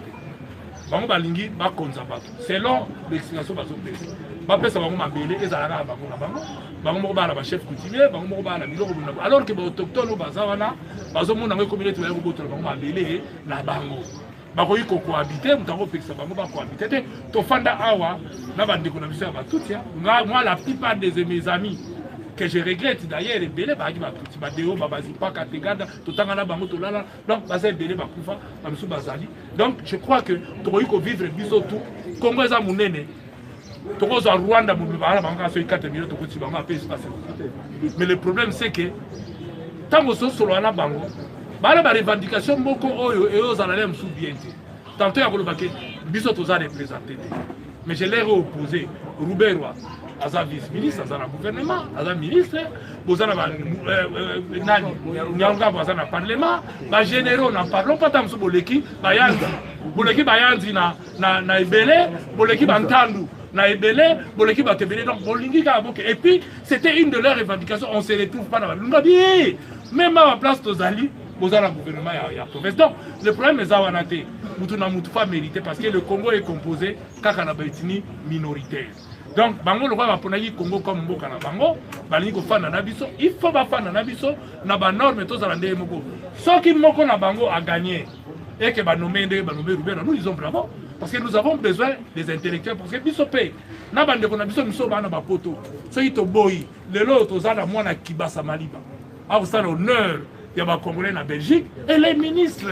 Bango balingi ba konza bato. Selon l'explication bazo pesa. Ba pesa bango mabele ezalaka bango na bango. Bango mo ba la chef coutumier, bango mo ba la biloko buna. Alors que ba autochtone bazawana, bazo mona ngo communauté ya bokoto bango mabele na bango. Bako yiko cohabiter, mutango pesa bango ba cohabiter. To fanda awa na bande ko na biso ba tout ya. Moi la plupart de mes amis que je regrette d'ailleurs les belé ba tout ba deo ba bazi pas kategada to tangana bango to lala donc baza belé ba kufa ba musu bazali. Donc je crois que to yiko vivre biso tout Congo za munene to ko za Rwanda mu ba la bango so 4 minutes to ko ti bango apesi passer. Mais le problème c'est que tant que ce soit là bango, bala ba revendication moko oyo et aux analèmes sous bien. Tantôt ya koloba ke biso toza représenté. Mais je l'ai opposé Rouberwa aza vice-ministre, aza na gouvernement, aza ministre, bozana ba nani nyanga aza na parlement, ba généraux n'en parlons pas tant boleki ba yanzi. Boleki ba yanzi na ebele, boleki ba ntandu na ebele, boleki ba tebele donc bolingi ka boke. Et puis c'était une de leurs revendications, on se retrouve pas dans la Lungabi. Même à la place tozali, bozana na gouvernement ya province. Donc le problème est awanate, mutu na mutu pas mérité parce que le Congo est composé kaka na baitini minoritaire. Donc, bango le roi va prendre Congo comme mboka na bango, balingi ko fana na biso, il faut ba fana na biso na ba norme to za ndé moko. Ce qui moko na bango a gagné et que ba nommer Rouben, nous disons bravo parce que nous avons besoin des intellectuels parce que biso paye. Na bande ko na biso miso ba na ba poto. So ito boyi, le lo to za na mwana Kibasa Maliba. A vous ça l'honneur, il y a ba Congolais na Belgique, elle est ministre.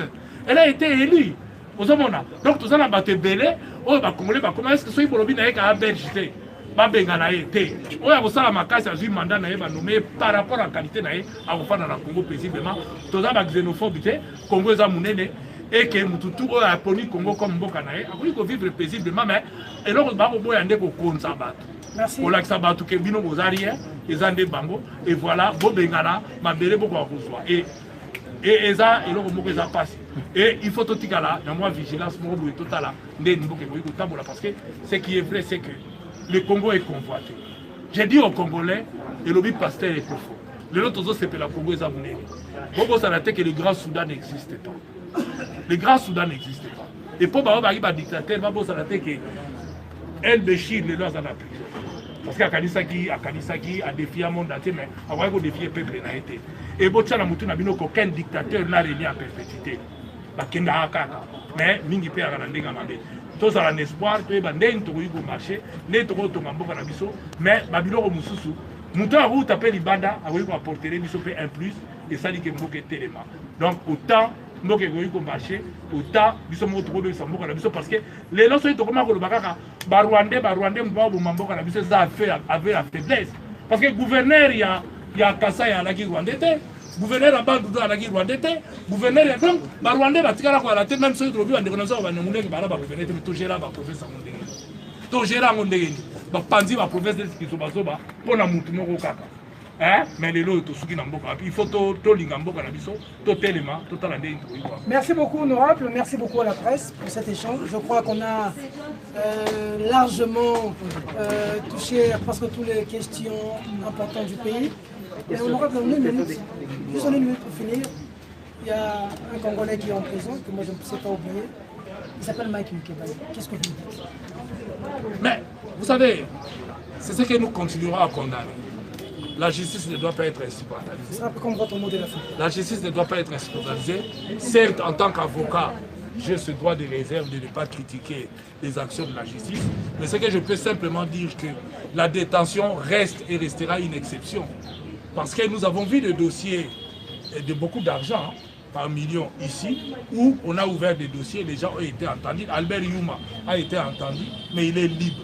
Elle a été élue. Donc tout ça na baté belé, oh ba Congolais ba comment est-ce que so ibolobi na ka Belgique. Babengana été. On a reçu la macasse à un mandat nommé par rapport à la qualité à la Congo paisiblement. Tout ça, la xénophobie, Congo est amunene et que Moutou a poni Congo comme Mbokanae. A voulu vivre paisiblement, mais et là, on va au bout de Konsabat. Merci. On a Sabat que Bino Bozarien, les Andé Bango, et voilà, Bobengana, ma belle beaucoup à reçoit. Et ça, et là, ça passe. Et il faut tout dire là, il y a moins vigilance, moi, tout là, parce que ce qui est vrai, c'est que le Congo est convoité. J'ai dit aux Congolais, et le pasteur est profond. Le autre chose, c'est que la Congo est amoureux. Pourquoi ça n'a été que le Grand Soudan n'existe pas. Le Grand Soudan n'existe pas. Et pour arriver à dictateur, ça n'a été que El Béchir, les lois en a pris. Parce qu'à Kanisaki, a défié le monde entier, mais a défié le peuple n'a été. Et pour ça, aucun dictateur n'a régné à perpétuité. Mais Mingi Pé a rendu Gamandé. Tous à l'espoir que Bandé ne marché, ne to mboka na biso, mais Babylone mususu, muta a tapé libanda, a voulu apporter les biso un plus, et ça dit que mboka téléma. Donc autant mboka ko marché, autant biso mo to ko mboka na biso parce que les lois sont to comment ko bakaka, ba Rwandais mboka na biso ça avait la faiblesse. Parce que gouverneur il y a Kassa ya la qui Rwandais. Gouverneur à Bandoudo à la guerre Rwandais, gouverneur donc, Rwandais va tirer la quoi la tête, même si on trouve en déconnaissance, on va nous montrer que Baraba gouverneur, mais tout gérer la province à Mondé. Tout gérer à Mondé. Donc, Panzi va province de Kisobazoba, pour la Moutoumou Kaka. Hein? Mais les lots, tout ce qui n'a pas, il faut tout l'ingambo à la biso, tout élément, tout à l'année. Merci beaucoup, honorable, merci beaucoup à la presse pour cet échange. Je crois qu'on a largement touché presque toutes les questions importantes du pays. Et on aura une minute, juste une minute pour finir. Il y a un Congolais qui est en prison, que moi je ne sais pas oublier. Il s'appelle Mike Mkebaye. Qu'est-ce que vous dites? Mais, vous savez, c'est ce que nous continuerons à condamner. La justice ne doit pas être instrumentalisée. C'est un peu comme votre mot de la fin. La justice ne doit pas être instrumentalisée. Certes, en tant qu'avocat, j'ai ce droit de réserve de ne pas critiquer les actions de la justice. Mais ce que je peux simplement dire que la détention reste et restera une exception. Parce que nous avons vu des dossiers de beaucoup d'argent, par millions ici, où on a ouvert des dossiers, les gens ont été entendus. Albert Youma a été entendu, mais il est libre.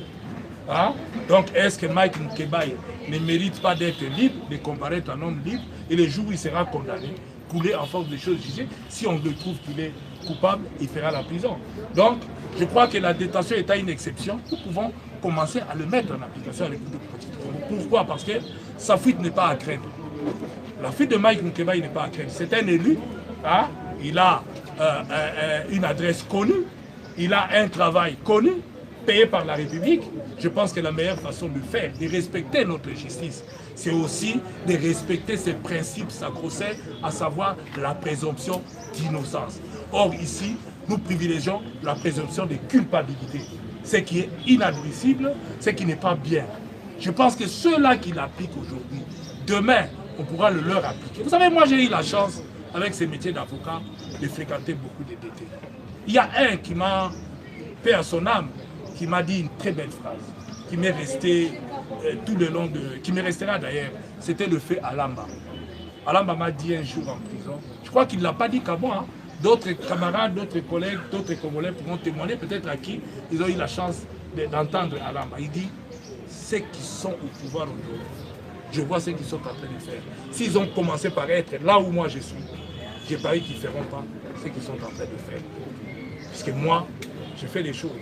Hein? Donc est-ce que Mike Mkebaye ne mérite pas d'être libre, de comparaître un homme libre, et le jour où il sera condamné, coulé en force de choses jugées, si on le trouve qu'il est coupable, il fera la prison. Donc, je crois que la détention est à une exception. Nous pouvons commencer à le mettre en application avec le Petit Congo. Pourquoi? Parce que sa fuite n'est pas à craindre. La fuite de Mike Mkebaye n'est pas à craindre. C'est un élu, hein? Il a une adresse connue, il a un travail connu, payé par la République. Je pense que la meilleure façon de faire, de respecter notre justice, c'est aussi de respecter ces principes sacro-saints, à savoir la présomption d'innocence. Or ici, nous privilégions la présomption de culpabilité, ce qui est inadmissible, ce qui n'est pas bien. Je pense que ceux-là qui l'appliquent aujourd'hui, demain, on pourra le leur appliquer. Vous savez, moi j'ai eu la chance, avec ce métier d'avocat, de fréquenter beaucoup de détenus. Il y a un qui m'a, paix à son âme, qui m'a dit une très belle phrase, qui m'est restée tout le long de... qui me restera d'ailleurs, c'était le fait Alamba. Alamba m'a dit un jour en prison, je crois qu'il ne l'a pas dit qu'à moi, hein. D'autres camarades, d'autres collègues, d'autres Congolais pourront témoigner, peut-être à qui ils ont eu la chance d'entendre Alamba. Il dit, ceux qui sont au pouvoir aujourd'hui, Je vois ce qu'ils sont en train de faire. S'ils ont commencé par être là où moi je suis, j'ai parie qu'ils ne feront pas ce qu'ils sont en train de faire. Parce que moi, je fais des choses.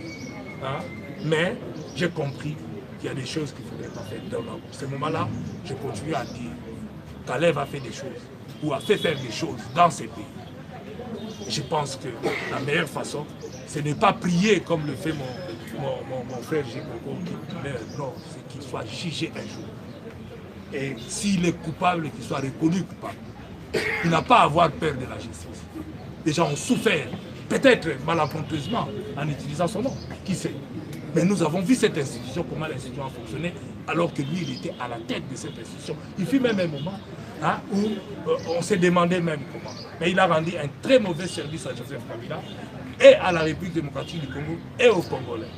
Hein? Mais j'ai compris qu'il y a des choses qu'il ne faudrait pas faire. Dans ce moment-là, je continue à dire qu'Alev a fait des choses ou a fait faire des choses dans ces pays. Je pense que la meilleure façon, ce n'est pas prier comme le fait mon frère Jekoko qui meurt. Non, c'est qu'il soit jugé un jour. Et s'il est coupable, qu'il soit reconnu coupable. Il n'a pas à avoir peur de la justice. Les gens ont souffert, peut-être malencontreusement, en utilisant son nom. Qui sait? Mais nous avons vu cette institution, comment l'institution a fonctionné, alors que lui, il était à la tête de cette institution. Il fut même un moment où on s'est demandé même comment. Mais il a rendu un très mauvais service à Joseph Kabila et à la République démocratique du Congo et aux Congolais.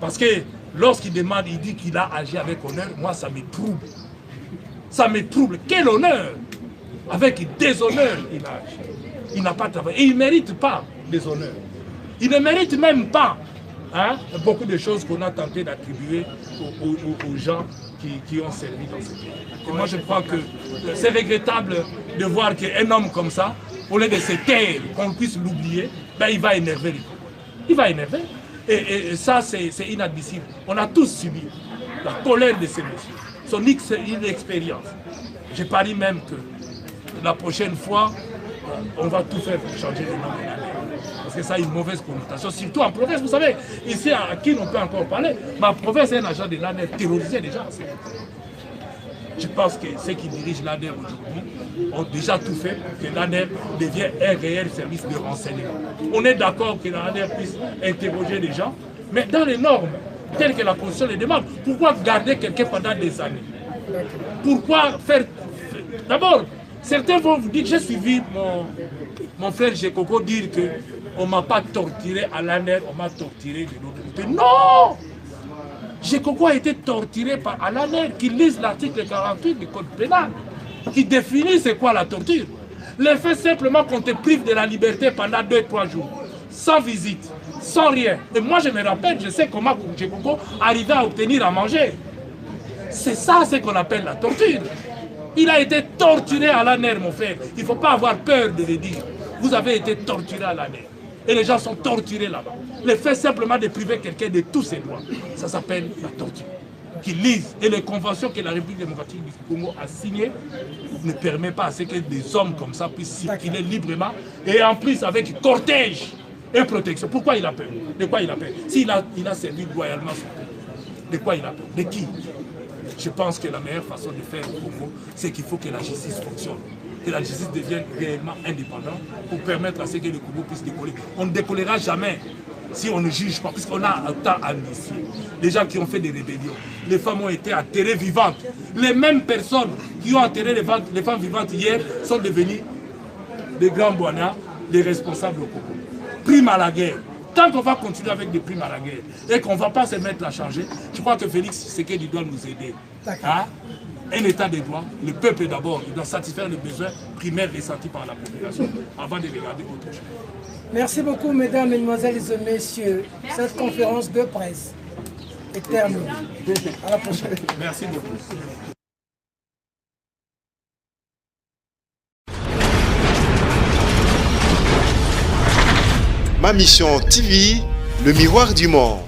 Parce que lorsqu'il demande, il dit qu'il a agi avec honneur, moi ça me trouble. Ça me trouble. Quel honneur! Avec déshonneur, il a agi. Il n'a pas travaillé. Et il ne mérite pas des honneurs. Il ne mérite même pas beaucoup de choses qu'on a tenté d'attribuer aux gens qui ont servi dans ce pays. Et moi, je crois que c'est regrettable de voir qu'un homme comme ça, au lieu de se taire, qu'on puisse l'oublier, ben, il va énerver les Congolais. Il va énerver. Et ça, c'est inadmissible. On a tous subi la colère de ces messieurs, son inexpérience. Je parie même que la prochaine fois, on va tout faire pour changer le nom de l'année. Parce que ça a une mauvaise connotation, surtout en province. Vous savez, ici à qui on peut encore parler, ma province est un agent de l'ANER terrorisé déjà. Je pense que ceux qui dirigent l'ANER aujourd'hui ont déjà tout fait pour que l'ANER devienne un réel service de renseignement. On est d'accord que l'ANER puisse interroger les gens, mais dans les normes telles que la Constitution les demande, pourquoi garder quelqu'un pendant des années? Pourquoi faire... D'abord, certains vont vous dire que j'ai suivi mon frère Jekoko dire qu'on ne m'a pas torturé à l'ANER, on m'a torturé de l'autre côté. Non! Jekoko a été torturé par l'ANER qui lise l'article 48 du Code pénal, qui définit c'est quoi la torture. Le fait simplement qu'on te prive de la liberté pendant 2-3 jours, sans visite, sans rien. Et moi je me rappelle, je sais comment Jekoko arrivait à obtenir à manger. C'est ça ce qu'on appelle la torture. Il a été torturé à l'ANER, mon frère. Il ne faut pas avoir peur de le dire. Vous avez été torturé à l'ANER. Et les gens sont torturés là-bas. Le fait simplement de priver quelqu'un de tous ses droits, ça s'appelle la torture. Qu'ils lisent. Et les conventions que la République démocratique du Congo a signées ne permettent pas à ce que des hommes comme ça puissent circuler librement et en plus avec cortège et protection. Pourquoi il a peur? De quoi il a peur? S'il a servi loyalement son pays, de quoi il a peur? De qui? Je pense que la meilleure façon de faire au Congo, c'est qu'il faut que la justice fonctionne. Que la justice devienne réellement indépendante pour permettre à ce que le Congo puisse décoller. On ne décollera jamais si on ne juge pas, puisqu'on a un temps amnistié. Les gens qui ont fait des rébellions, les femmes ont été enterrées vivantes. Les mêmes personnes qui ont enterré les femmes vivantes hier sont devenues des grands boignards, des responsables au Congo. Prime à la guerre. Tant qu'on va continuer avec des primes à la guerre et qu'on ne va pas se mettre à changer, je crois que Félix Tshisekedi doit nous aider. Un état de droit, le peuple d'abord, il doit satisfaire les besoins primaires ressentis par la population avant de regarder autre chose. Merci beaucoup, mesdames, mesdemoiselles et messieurs. Cette conférence de presse est terminée. À la prochaine. Merci beaucoup. Ma Mission TV, le miroir du monde.